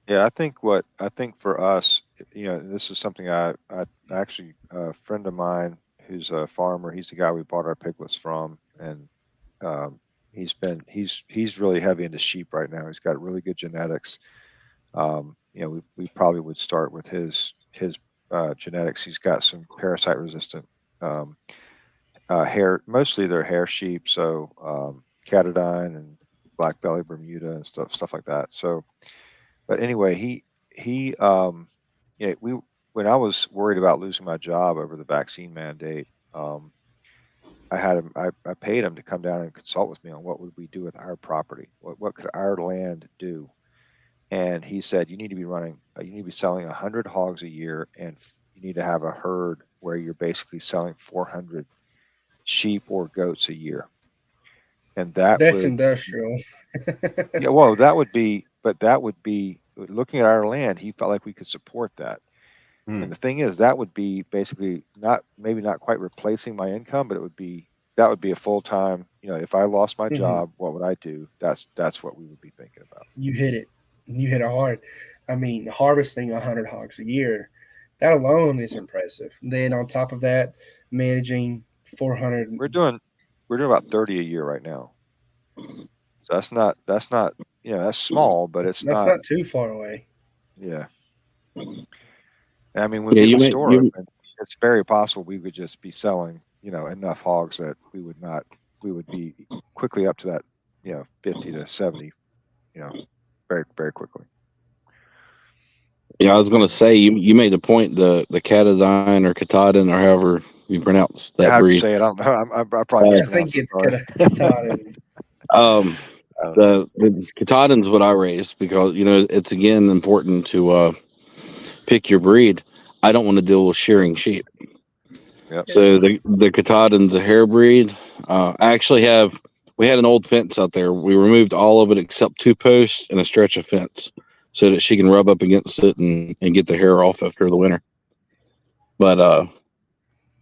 Yeah, I think for us, this is something I actually, a friend of mine who's a farmer, he's the guy we bought our piglets from, and he's really heavy into sheep right now. He's got really good genetics. We probably would start with his genetics. He's got some parasite resistant hair, mostly they're hair sheep, so Catadine and black belly Bermuda and stuff like that. So, but anyway, when I was worried about losing my job over the vaccine mandate, I had him. I paid him to come down and consult with me on what would we do with our property. What could our land do? And he said, you need to be selling 100 hogs a year, and you need to have a herd where you're basically selling 400 sheep or goats a year. And that's industrial. Yeah, well, that would be looking at our land. He felt like we could support that. And the thing is, that would be basically maybe not quite replacing my income, but that would be a full time. If I lost my job, what would I do? That's what we would be thinking about. You hit it hard. I mean, harvesting 100 hogs a year, that alone is impressive. Then on top of that, managing 400. We're doing about 30 a year right now. So that's not that's small, but that's not too far away. Yeah. I mean, when people store them, it's very possible we would just be selling, enough hogs that we would be quickly up to that, 50 to 70, very, very quickly. Yeah, I was going to say, you made the point, the Catadine or Katahdin or however you pronounce that How breed. to say it? I don't know. I probably I think it's Katahdin. The Katahdin's what I raised because, it's again important to pick your breed. I don't want to deal with shearing sheep. Yep. So the Katahdin's a hair breed. We had an old fence out there. We removed all of it except 2 posts and a stretch of fence so that she can rub up against it and get the hair off after the winter. But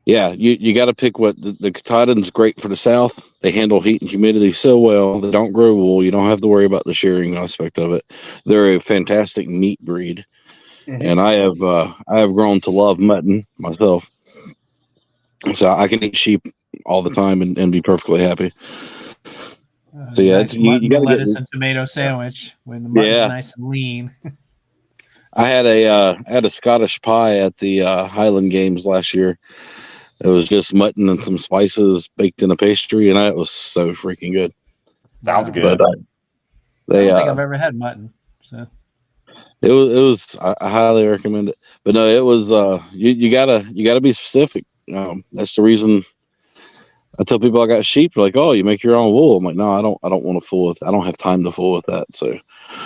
yeah, you got to pick what the Katahdin's great for the south. They handle heat and humidity so well. They don't grow wool. You don't have to worry about the shearing aspect of it. They're a fantastic meat breed. And I have grown to love mutton myself, so I can eat sheep all the time and be perfectly happy. So yeah, nice you got lettuce and tomato sandwich when the mutton's nice and lean. I had a Scottish pie at the Highland Games last year. It was just mutton and some spices baked in a pastry, and it was so freaking good. Sounds good. But, I don't think I've ever had mutton, so. It was I highly recommend it. But no, it was you gotta be specific. That's the reason I tell people I got sheep. They're like, oh, you make your own wool. I'm like, no, I don't want to fool with. I don't have time to fool with that. So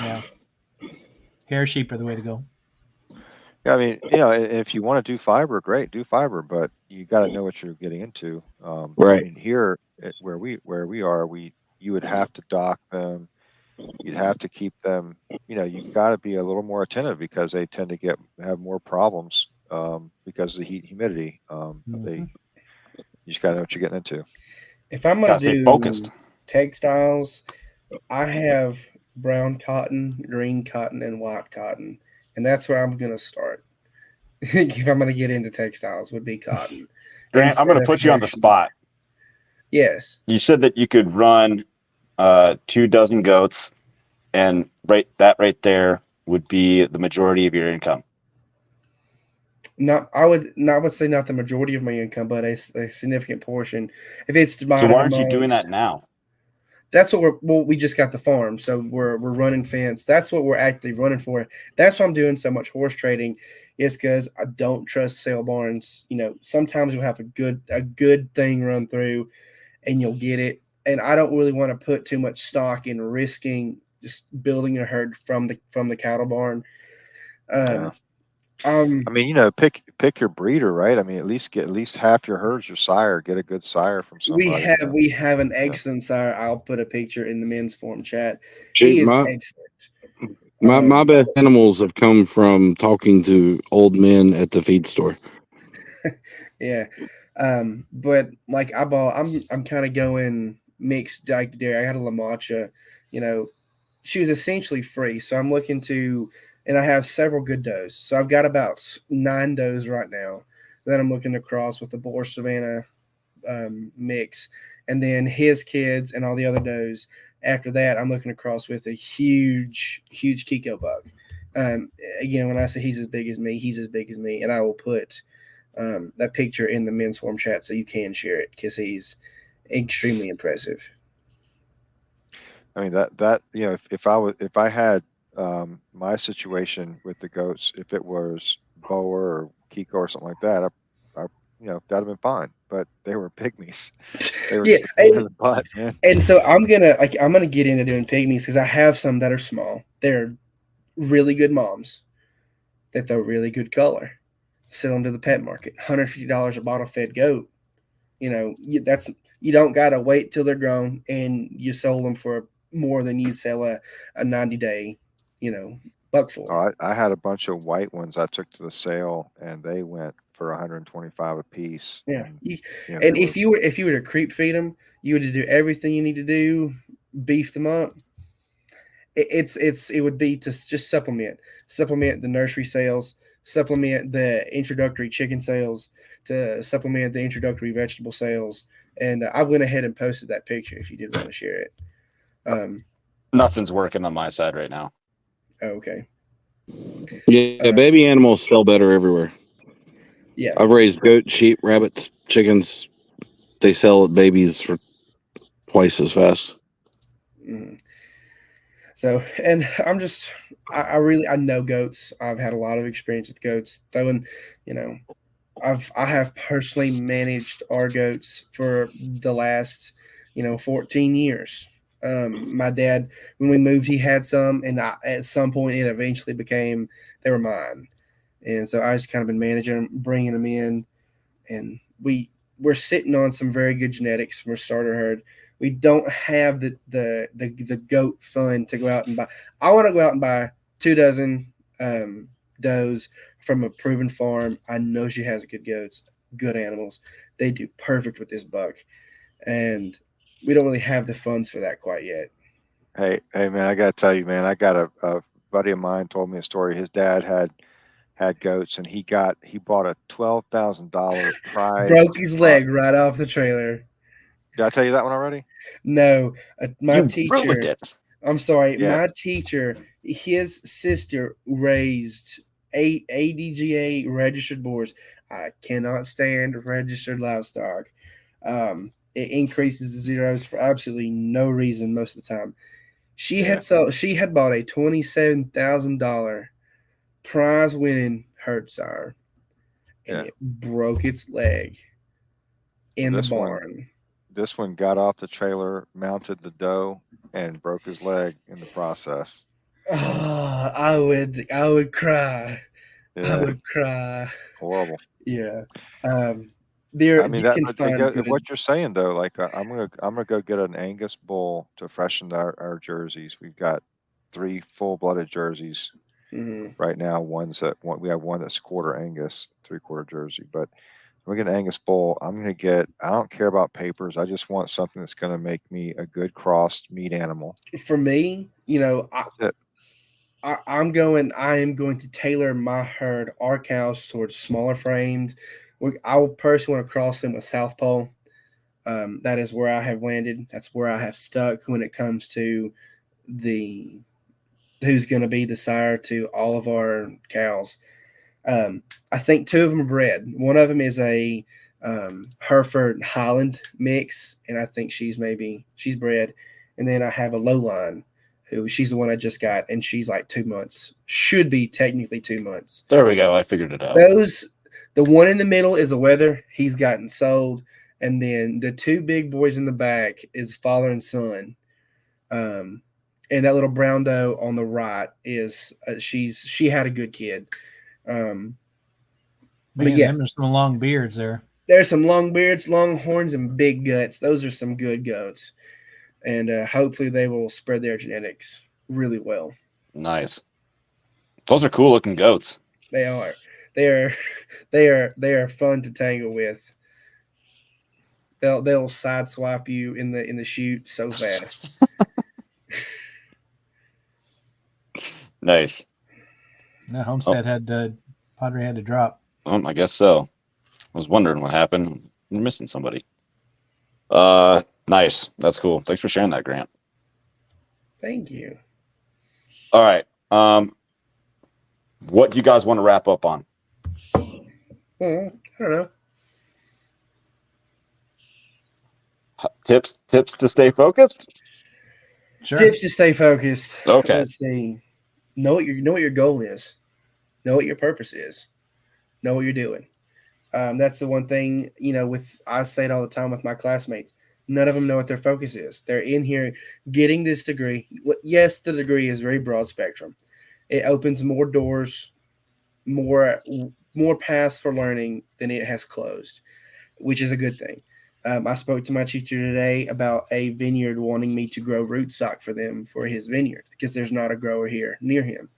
yeah, hair sheep are the way to go. Yeah, I mean, if you want to do fiber, great, do fiber, but you got to know what you're getting into. Right. I mean, here where we are, you would have to dock them. You'd have to keep them, you've got to be a little more attentive because they tend to have more problems because of the heat and humidity. You just got to know what you're getting into. If I'm going to do focused textiles, I have brown cotton, green cotton, and white cotton. And that's where I'm going to start. If I'm going to get into textiles, would be cotton. Grant, I'm going to put you on the spot. Yes. You said that you could run 2 dozen goats, and right there would be the majority of your income. I would say not the majority of my income, but a significant portion. If it's divided, so why aren't you doing that now? That's what we just got the farm, so we're running fence. That's what we're actively running for. That's why I'm doing so much horse trading, is because I don't trust sale barns. Sometimes you'll have a good thing run through, and you'll get it. And I don't really want to put too much stock in risking just building a herd from the cattle barn. I mean, pick your breeder, right? I mean, at least half your herds your sire. Get a good sire from somebody. We have an excellent sire. I'll put a picture in the men's forum chat. He is excellent. My best animals have come from talking to old men at the feed store. Yeah. But like I'm kind of going mixed like dairy. I had a La Mancha, you know, she was essentially free. So I'm looking to, and I have several good does. So I've got about 9 does right now that I'm looking to cross with the Boer Savannah mix, and then his kids and all the other does. After that, I'm looking to cross with a huge Kiko buck. Again, when I say he's as big as me, he's as big as me, and I will put that picture in the men's forum chat so you can share it because he's extremely impressive. I mean that you know, if I had my situation with the goats, if it was Boer or Kiko or something like that, I you know, that'd have been fine. But they were pygmies. They were Yeah, just a pain in the butt, man. and so I'm gonna get into doing pygmies because I have some that are small. They're really good moms that throw really good color. Sell them to the pet market. $150 a bottle fed goat. You know, you don't gotta wait till they're grown, and you sold them for more than you'd sell a 90-day, you know, buck for. Oh, I had a bunch of white ones I took to the sale, and they went for 125 a piece. Yeah, And, and if you were to creep feed them, you would do everything you need to do, beef them up. It would be to just supplement the nursery sales, supplement the introductory chicken sales, to supplement the introductory vegetable sales. And I went ahead and posted that picture if you did want to share it. Nothing's working on my side right now. Okay. Yeah, baby animals sell better everywhere. Yeah, I've raised goat, sheep, rabbits, chickens. They sell babies for twice as fast. Mm-hmm. So, and I'm just, I know goats. I've had a lot of experience with goats. Throwing, you know, I have personally managed our goats for the last, 14 years. My dad, when we moved, he had some, and at some point, it eventually became they were mine, and so I just kind of been managing them, bringing them in, and we're sitting on some very good genetics from our starter herd. We don't have the goat fund to go out and buy. I want to go out and buy 2 dozen does from a proven farm. I know she has good goats, good animals. They do perfect with this buck, and we don't really have the funds for that quite yet. Hey, man, I gotta tell you, man, I got a buddy of mine told me a story. His dad had goats, and he bought a $12,000 prize. Broke his leg right off the trailer. Did I tell you that one already? No, my teacher. Ruined it. I'm sorry. Yeah. My teacher, his sister raised ADGA registered boars. I cannot stand registered livestock. It increases the zeros for absolutely no reason most of the time. She had bought a $27,000 prize winning herd sire, and it broke its leg in the barn. This one got off the trailer, mounted the doe, and broke his leg in the process. Oh, I would cry. Yeah. I would cry. Horrible. Yeah. What you're saying though, like I'm gonna go get an Angus bull to freshen our jerseys. We've got 3 full-blooded jerseys right now. We have one that's quarter Angus, 3/4 Jersey, but we get an Angus bull. I don't care about papers. I just want something that's going to make me a good crossed meat animal. For me, I am going to tailor my herd, our cows, towards smaller framed. I will personally want to cross them with Southpaw. That is where I have landed. That's where I have stuck when it comes to who's going to be the sire to all of our cows. I think 2 of them are bred. One of them is a Hereford Highland mix, and I think she's bred. And then I have a Lowline, she's the one I just got, and she's like 2 months. Should be technically 2 months. There we go. I figured it out. The one in the middle is a Weather. He's gotten sold. And then the 2 big boys in the back is father and son. And that little brown doe on the right is she had a good kid. But yeah, there's some long beards there. There's some long beards, long horns, and big guts. Those are some good goats, and hopefully they will spread their genetics really well. Nice. Those are cool looking goats. They are. They are fun to tangle with. They'll sideswipe you in the chute so fast. Nice. No, Homestead Padre had to drop. I guess so. I was wondering what happened. We're missing somebody. Nice. That's cool. Thanks for sharing that, Grant. Thank you. All right. What do you guys want to wrap up on? I don't know. Tips to stay focused? Sure. Tips to stay focused. Okay. Let's see. Know what your goal is. Know what your purpose is. Know what you're doing. That's the one thing, I say it all the time with my classmates. None of them know what their focus is. They're in here getting this degree. Yes, the degree is very broad spectrum. It opens more doors, more paths for learning than it has closed, which is a good thing. I spoke to my teacher today about a vineyard wanting me to grow rootstock for them for his vineyard because there's not a grower here near him.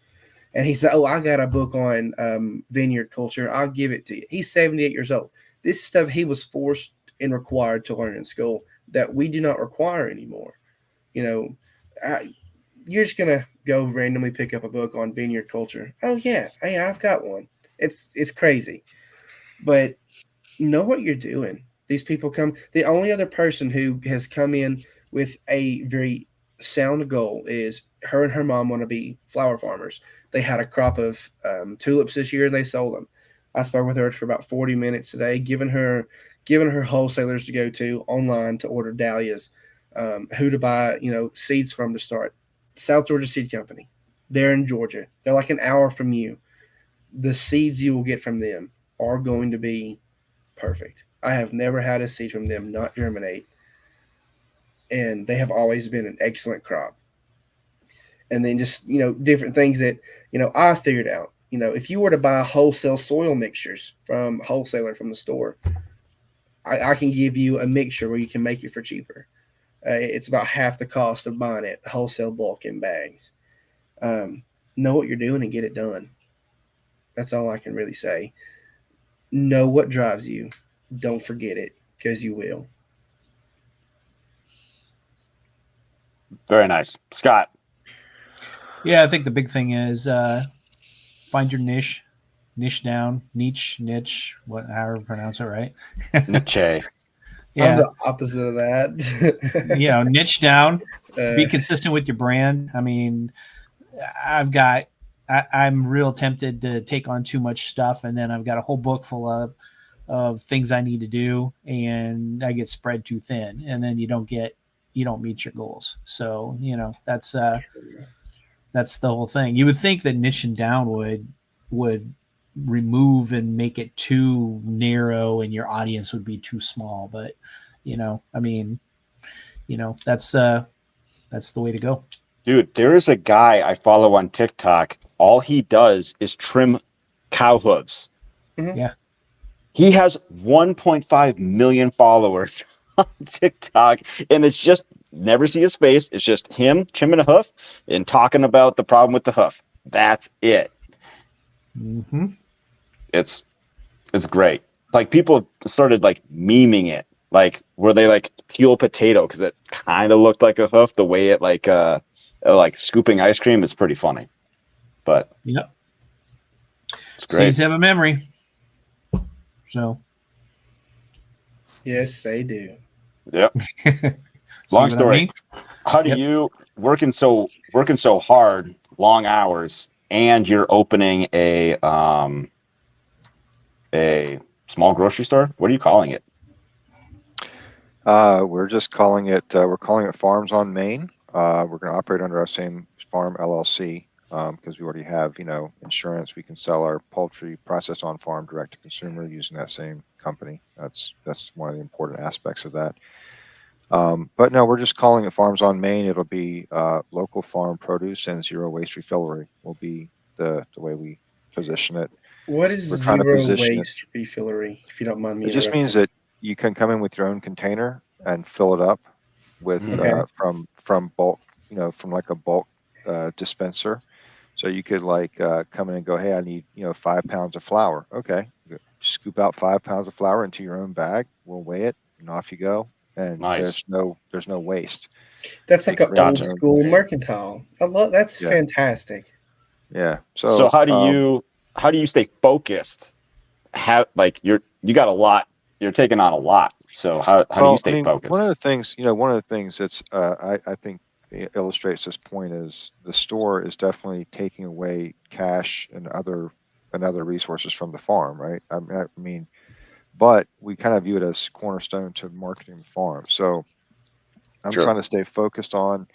And he said, "Oh, I got a book on vineyard culture. I'll give it to you." He's 78 years old. This stuff he was forced and required to learn in school that we do not require anymore. You're just gonna go randomly pick up a book on vineyard culture. Oh yeah, hey, I've got one. It's crazy, but know what you're doing. These people come. The only other person who has come in with a very sound goal is her and her mom want to be flower farmers. They had a crop of tulips this year and they sold them. I spoke with her for about 40 minutes today, giving her wholesalers to go to online to order dahlias, who to buy, seeds from to start. South Georgia Seed Company. They're in Georgia. They're like an hour from you. The seeds you will get from them are going to be perfect. I have never had a seed from them not germinate, and they have always been an excellent crop. And then just, different things that, I figured out. If you were to buy wholesale soil mixtures from a wholesaler from the store, I can give you a mixture where you can make it for cheaper. It's about half the cost of buying it wholesale bulk in bags. Know what you're doing and get it done. That's all I can really say. Know what drives you. Don't forget it, because you will. Very nice. Scott. Yeah, I think the big thing is find your niche down, niche, however you pronounce it, right? Niche. Yeah. I'm the opposite of that. Niche down, be consistent with your brand. I mean, I'm real tempted to take on too much stuff, and then I've got a whole book full of things I need to do, and I get spread too thin, and then you don't meet your goals. So, that's the whole thing. You would think that niching down would remove and make it too narrow and your audience would be too small, but that's the way to go. Dude, there is a guy I follow on TikTok. All he does is trim cow hooves. Mm-hmm. Yeah. He has 1.5 million followers on TikTok, and it's just never see his face. It's just him trimming a hoof and talking about the problem with the hoof. That's it. Mm-hmm. It's great. Like, people started like memeing it, like where they like peel potato because it kind of looked like a hoof. The way it like scooping ice cream is pretty funny. But yep, it's great. Seeds have a memory. So yes, they do. Yep. Long story. How do you working so hard, long hours, and you're opening a small grocery store? What are you calling it? We're just calling it Farms on Main. We're going to operate under our same farm LLC because we already have, insurance. We can sell our poultry processed on farm direct to consumer using that same company. That's one of the important aspects of that. But no, we're just calling it Farms on Main. It'll be local farm produce and zero waste refillery will be the way we position it. What is zero waste refillery, if you don't mind me? It just means that you can come in with your own container and fill it up with from bulk, from like a bulk dispenser. So you could come in and go, hey, I need 5 pounds of flour. Okay, scoop out 5 pounds of flour into your own bag. We'll weigh it, and off you go. And Nice. there's no waste. That's like an old Gotcha. school mercantile. I love that's Yeah. fantastic. Yeah. So how do you stay focused? You got a lot, you're taking on a lot. So how do you stay focused? One of the things that's I think illustrates this point is the store is definitely taking away cash and other resources from the farm, right? I mean, but we kind of view it as cornerstone to marketing the farm. So I'm Sure. trying to stay focused on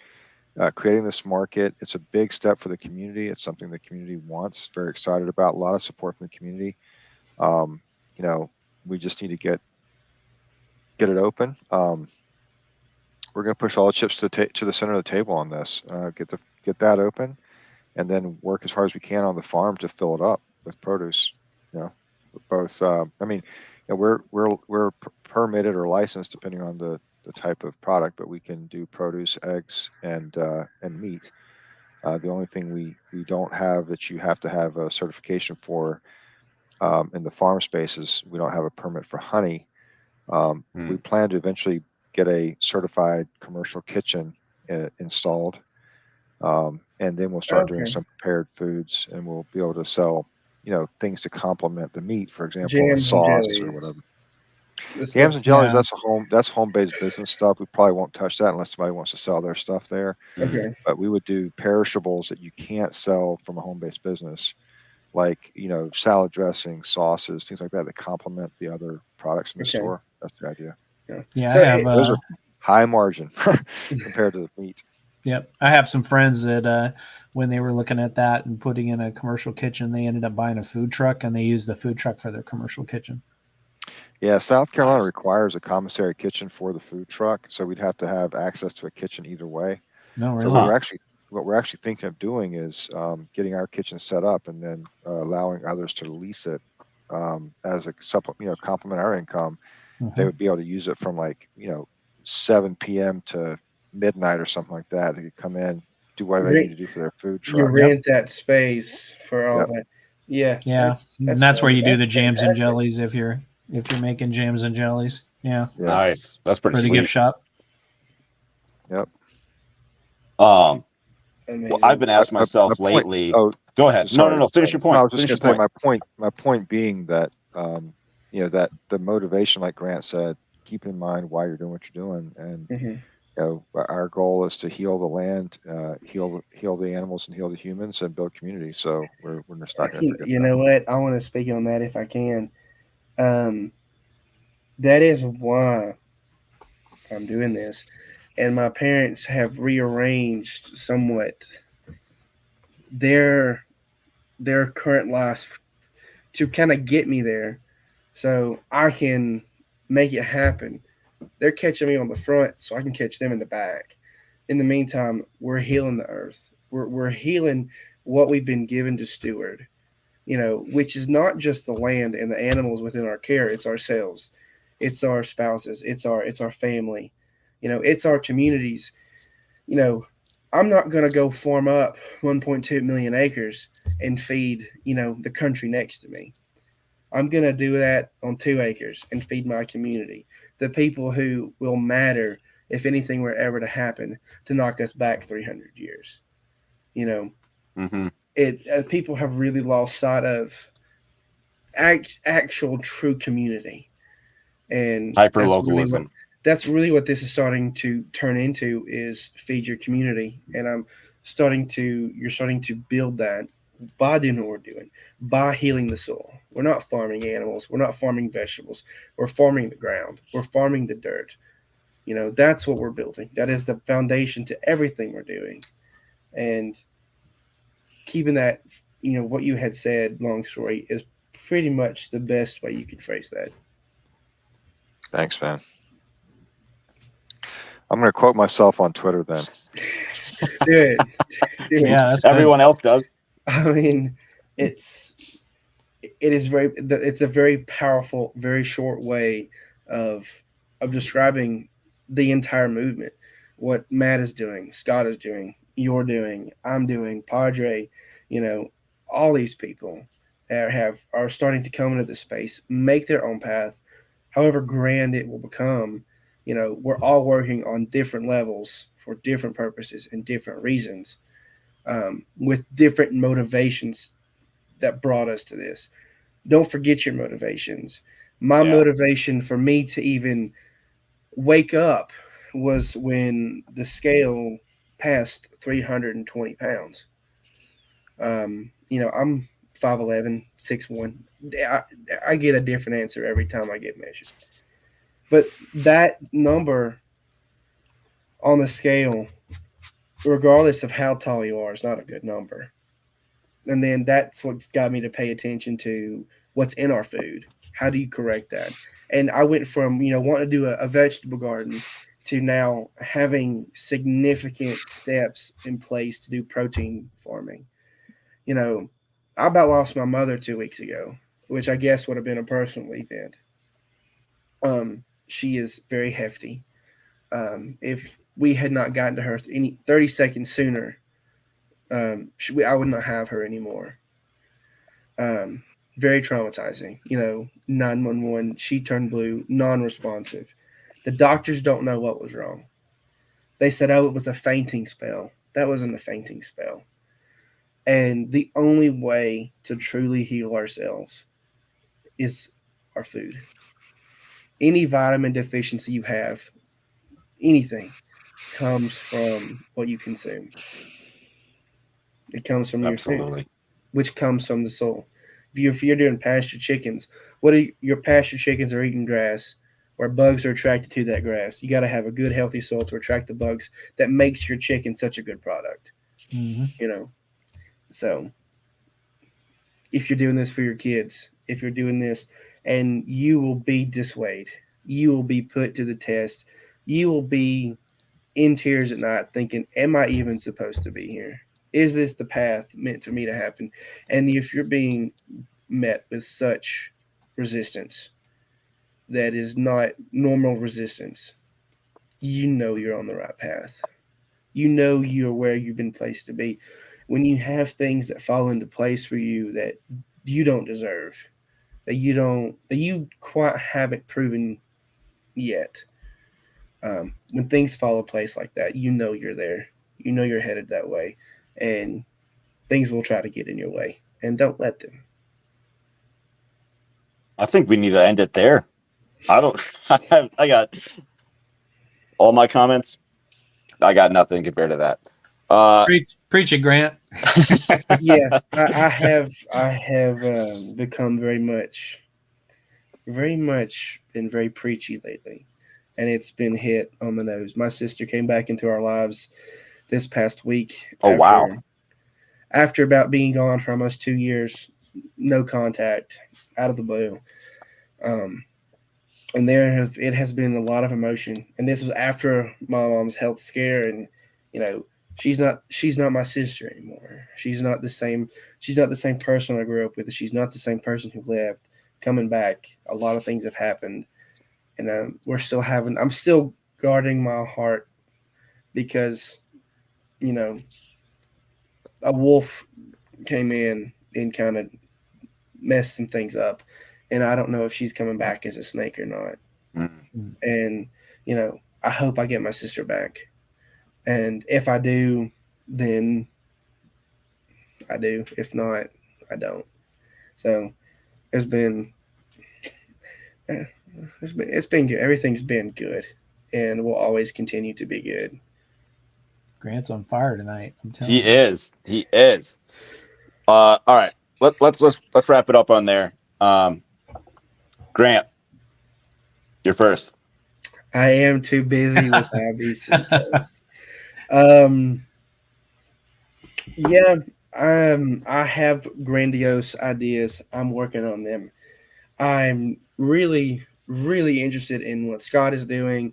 creating this market. It's a big step for the community. It's something the community wants. Very excited about. A lot of support from the community. We just need to get it open. We're going to push all the chips to the center of the table on this. Get that open, and then work as hard as we can on the farm to fill it up with produce. Both. We're permitted or licensed depending on the type of product, but we can do produce, eggs, and meat. The only thing we don't have that you have to have a certification for in the farm space is we don't have a permit for honey. We plan to eventually get a certified commercial kitchen installed, and then we'll start doing some prepared foods, and we'll be able to sell, things to complement the meat, for example, Jams a sauce and or jellies. whatever. Jams and jellies, that's home-based business stuff. We probably won't touch that unless somebody wants to sell their stuff there. Okay. But we would do perishables that you can't sell from a home-based business, like salad dressing, sauces, things like that complement the other products in the store. That's the idea. Yeah, So I have those are high margin compared to the meat. Yep, I have some friends that when they were looking at that and putting in a commercial kitchen, they ended up buying a food truck, and they used the food truck for their commercial kitchen. Yeah, South Carolina requires a commissary kitchen for the food truck, so we'd have to have access to a kitchen either way. No, really? So what we're actually thinking of doing is getting our kitchen set up and then allowing others to lease it as a complement our income. They would be able to use it from 7 p.m. to midnight or something like that. They could come in, do whatever they need to do for their food truck. You rent that space for all that. Yeah. Yeah. That's where you do the jams and jellies if you're making jams and jellies. Yeah. Nice. That's pretty for the sweet. gift shop. Yep. Well, I've been asking myself lately. Go ahead. Sorry, no. Finish your point. No, I was just going to say my point being that that the motivation, like Grant said, keep in mind why you're doing what you're doing, and our goal is to heal the land, heal the animals, and heal the humans, and build community. So we're just not going to forget. You know what? I want to speak on that if I can. That is why I'm doing this. And my parents have rearranged somewhat their current life to kind of get me there so I can make it happen. They're catching me on the front so I can catch them in the back. In the meantime, we're healing the earth. We're healing what we've been given to steward, which is not just the land and the animals within our care. It's ourselves. It's our spouses. It's our family. It's our communities. I'm not going to go farm up 1.2 million acres and feed, the country next to me. I'm going to do that on 2 acres and feed my community, the people who will matter if anything were ever to happen to knock us back 300 years. People have really lost sight of actual true community. And hyper-localism. That's really what this is starting to turn into, is feed your community. And you're starting to build that by doing what we're doing, by healing the soil. We're not farming animals. We're not farming vegetables. We're farming the ground. We're farming the dirt. That's what we're building. That is the foundation to everything we're doing. And keeping that, what you had said, long story, is pretty much the best way you could phrase that. Thanks, man. I'm going to quote myself on Twitter then. Good. Yeah, that's everyone else does. I mean, it's a very powerful, very short way of describing the entire movement. What Matt is doing, Scott is doing, you're doing, I'm doing, Padre, all these people are starting to come into this space, make their own path, however grand it will become, we're all working on different levels for different purposes and different reasons, with different motivations that brought us to this. Don't forget your motivations. My motivation for me to even wake up was when the scale passed 320 pounds. I'm 5'11", 6'1". I get a different answer every time I get measured. But that number on the scale, regardless of how tall you are, is not a good number. And then that's what got me to pay attention to what's in our food. How do you correct that? And I went from, wanting to do a vegetable garden to now having significant steps in place to do protein farming. I about lost my mother 2 weeks ago, which I guess would have been a personal event. She is very hefty. If we had not gotten to her any 30 seconds sooner, I would not have her anymore. Very traumatizing. 911, she turned blue, non-responsive. The doctors don't know what was wrong. They said, it was a fainting spell. That wasn't a fainting spell. And the only way to truly heal ourselves is our food. Any vitamin deficiency you have, anything, comes from what you consume. It comes from your food, which comes from the soil. If you're doing pasture chickens, your pasture chickens are eating grass where bugs are attracted to that grass. You got to have a good, healthy soil to attract the bugs that makes your chicken such a good product. Mm-hmm. So if you're doing this for your kids, if you're doing this, and you will be dissuaded, you will be put to the test, you will be in tears at night thinking, am I even supposed to be here? Is this the path meant for me to happen? And if you're being met with such resistance that is not normal resistance, you're on the right path. You're where you've been placed to be. When you have things that fall into place for you that you don't deserve, that you quite haven't proven yet, when things fall in place like that, you're there. You're headed that way, and things will try to get in your way, and don't let them. I think we need to end it there. I got all my comments. I got nothing compared to that. Preach it, Grant. Yeah, I have become very much been very preachy lately, and it's been hit on the nose. My sister came back into our lives this past week. Wow. After about being gone for almost 2 years, no contact, out of the blue. And it has been a lot of emotion. And this was after my mom's health scare, and she's not my sister anymore. She's not the same person I grew up with. She's not the same person who left. Coming back, a lot of things have happened, and I'm still guarding my heart because a wolf came in and kind of messed some things up, and I don't know if she's coming back as a snake or not. Mm-hmm. And I hope I get my sister back, and if I do, then I do. If not, I don't. So it's been good. Everything's been good, and will always continue to be good. Grant's on fire tonight. I'm telling you. He is. All right. Let's wrap it up on there. Grant, you're first. I am too busy with hobbies. Yeah. I have grandiose ideas. I'm working on them. I'm really, really interested in what Scott is doing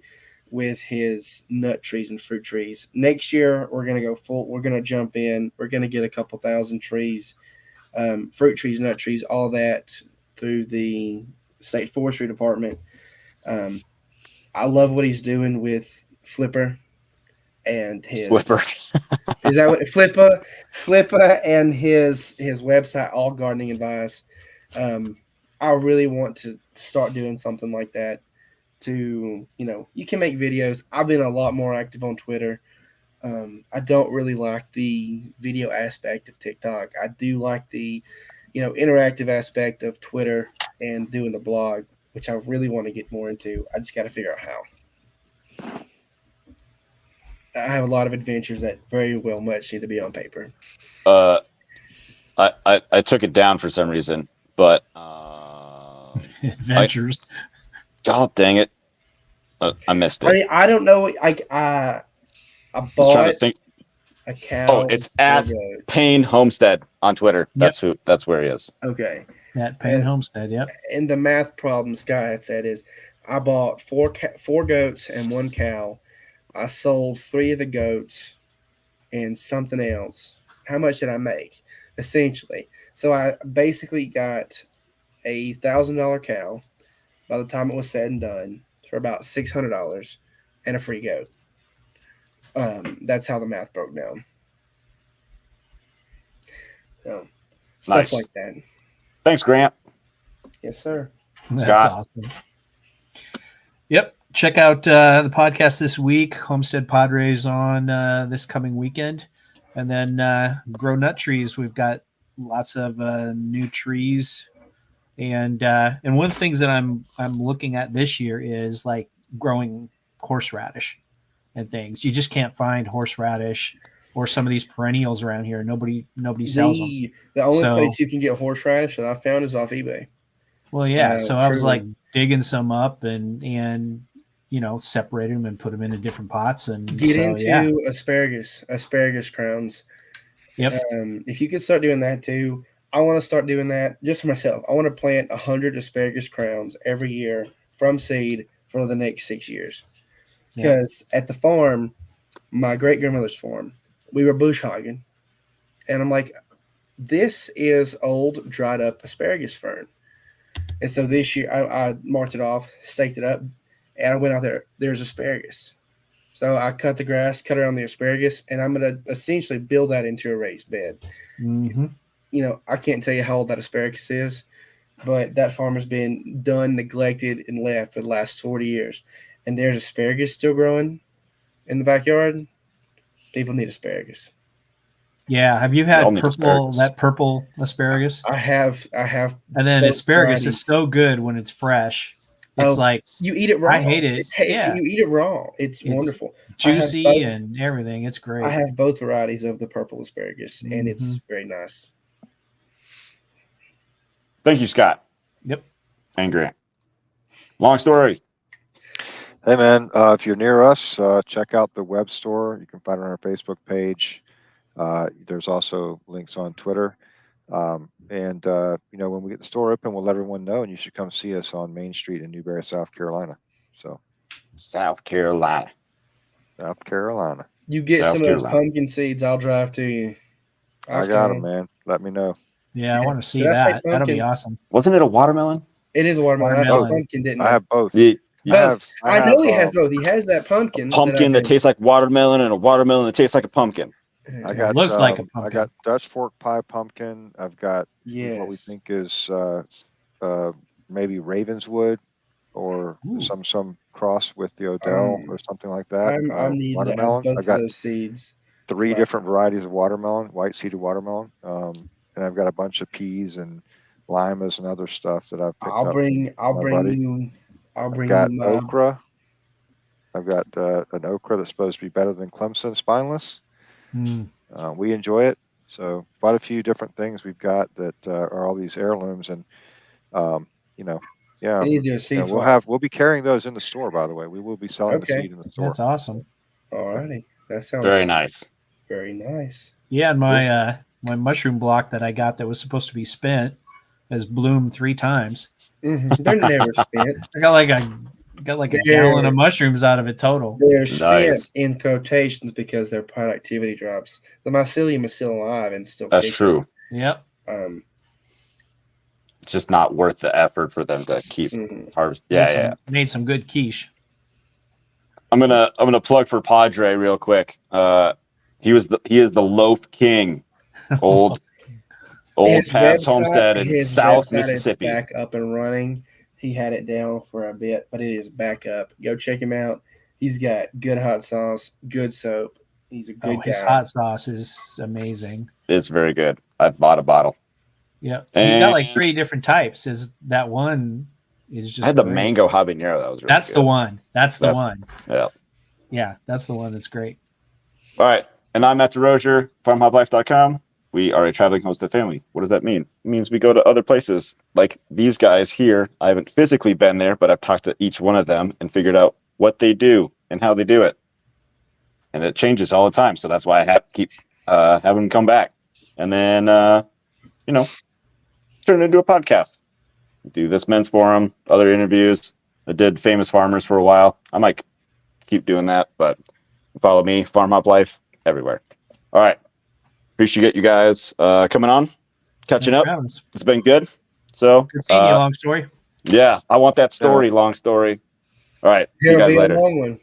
with his nut trees and fruit trees. Next year, we're going to go full. We're going to jump in. We're going to get a couple thousand trees, fruit trees, nut trees, all that through the state forestry department. I love what he's doing with Flipper and his Flipper. Is that what Flipper and his website, All Gardening Advice. I really want to start doing something like that. To you can make videos. I've been a lot more active on Twitter. I don't really like the video aspect of TikTok. I do like the interactive aspect of Twitter and doing the blog, which I really want to get more into. I just got to figure out how. I have a lot of adventures that very well much need to be on paper. I took it down for some reason, but adventures. God dang it! I missed it. I mean, I don't know. I I was bought trying to think. a cow. Oh, it's at Payne Homestead on Twitter. That's where he is. Okay. At Payne Homestead, yep. And the math problem Scott had said is I bought four goats and 1 cow. I sold 3 of the goats and something else. How much did I make? Essentially. So I basically got a $1,000 cow by the time it was said and done for about $600 and a free goat. That's how the math broke down. So stuff Nice. like that. Thanks, Grant. Yes, sir. That's Scott. awesome. Yep. Check out the podcast this week, Homestead Padres on this coming weekend. And then Grow Nut Trees. We've got lots of new trees. And one of the things that I'm looking at this year is like growing horseradish and things. You just can't find horseradish or some of these perennials around here. Nobody sells them. The only place you can get horseradish that I found is off eBay. Well, yeah. So I was like digging some up and separated them and put them into different pots and get into asparagus crowns. Yep. If you could start doing that too, I want to start doing that just for myself. I want to plant 100 asparagus crowns every year from seed for the next 6 years. Because at the farm, my great grandmother's farm, we were bush hogging, and I'm like, this is old dried up asparagus fern. And so this year I marked it off, staked it up, and I went out there. There's asparagus. So I cut the grass, cut around the asparagus, and I'm going to essentially build that into a raised bed. Mm-hmm. I can't tell you how old that asparagus is, but that farm has been done, neglected, and left for the last 40 years. And there's asparagus still growing in the backyard. People need asparagus. Yeah. Have you had purple asparagus? I have. And then asparagus is so good when it's fresh. It's like you eat it raw. I hate it. You eat it raw. It's wonderful. Juicy and everything. It's great. I have both varieties of the purple asparagus, and it's very nice. Thank you, Scott. Yep. And Grant. Long story. Hey, man, if you're near us, check out the web store. You can find it on our Facebook page. There's also links on Twitter. When we get the store open, we'll let everyone know, and you should come see us on Main Street in Newberry, South Carolina. South Carolina. You get some of those pumpkin seeds, I'll drive to you. I got them, man. Let me know. Yeah, I want to see that. That'll be awesome. Wasn't it a watermelon? It is a watermelon. I said pumpkin, didn't I? I have both. I know he has both. He has that pumpkin. That tastes like watermelon and a watermelon that tastes like a pumpkin. Looks like a pumpkin. I got Dutch fork pie pumpkin. I've got what we think is maybe Ravenswood or some cross with the Odell or something like that. I need watermelon. Both I got those seeds. 3 different varieties of watermelon, white seeded watermelon, and I've got a bunch of peas and limas and other stuff that I've picked up. I've got okra. I've got an okra that's supposed to be better than Clemson spineless. We enjoy it. So quite a few different things we've got that are all these heirlooms, and we'll be carrying those in the store. By the way, we will be selling the seed in the store. That's awesome. Alrighty, that sounds very nice. Very nice. Yeah, and my my mushroom block that I got that was supposed to be spent has bloomed 3 times. They're never spent. I got like a gallon of mushrooms out of it total. They're spent in quotations because their productivity drops. The mycelium is still alive and still. That's true. Yep. It's just not worth the effort for them to keep harvest. Made some good quiche. I'm gonna plug for Padre real quick. He is the loaf king. Old Old Pat's Homestead in his South website Mississippi. is back up and running. He had it down for a bit, but it is back up. Go check him out. He's got good hot sauce, good soap. He's a good His guy. hot sauce is amazing. It's very good. I've bought a bottle. Yeah, he's got like 3 different types. Is that one is just I had the great. mango habanero. That was really That's good. the one. That's the one. Yeah. Yeah, that's the one that's great. All right. And I'm Matt DeRozier, FarmHopLife.com. We are a traveling homestead family. What does that mean? It means we go to other places like these guys here. I haven't physically been there, but I've talked to each one of them and figured out what they do and how they do it. And it changes all the time. So that's why I have to keep having them come back. And then, turn it into a podcast. Do this men's forum, other interviews. I did famous farmers for a while. I might keep doing that, but follow me, Farm Hop Life, everywhere. All right. Appreciate you guys coming on, catching up. It's been good. So, good seeing you, long story. Yeah, I want that story, long story. All right. See you guys later.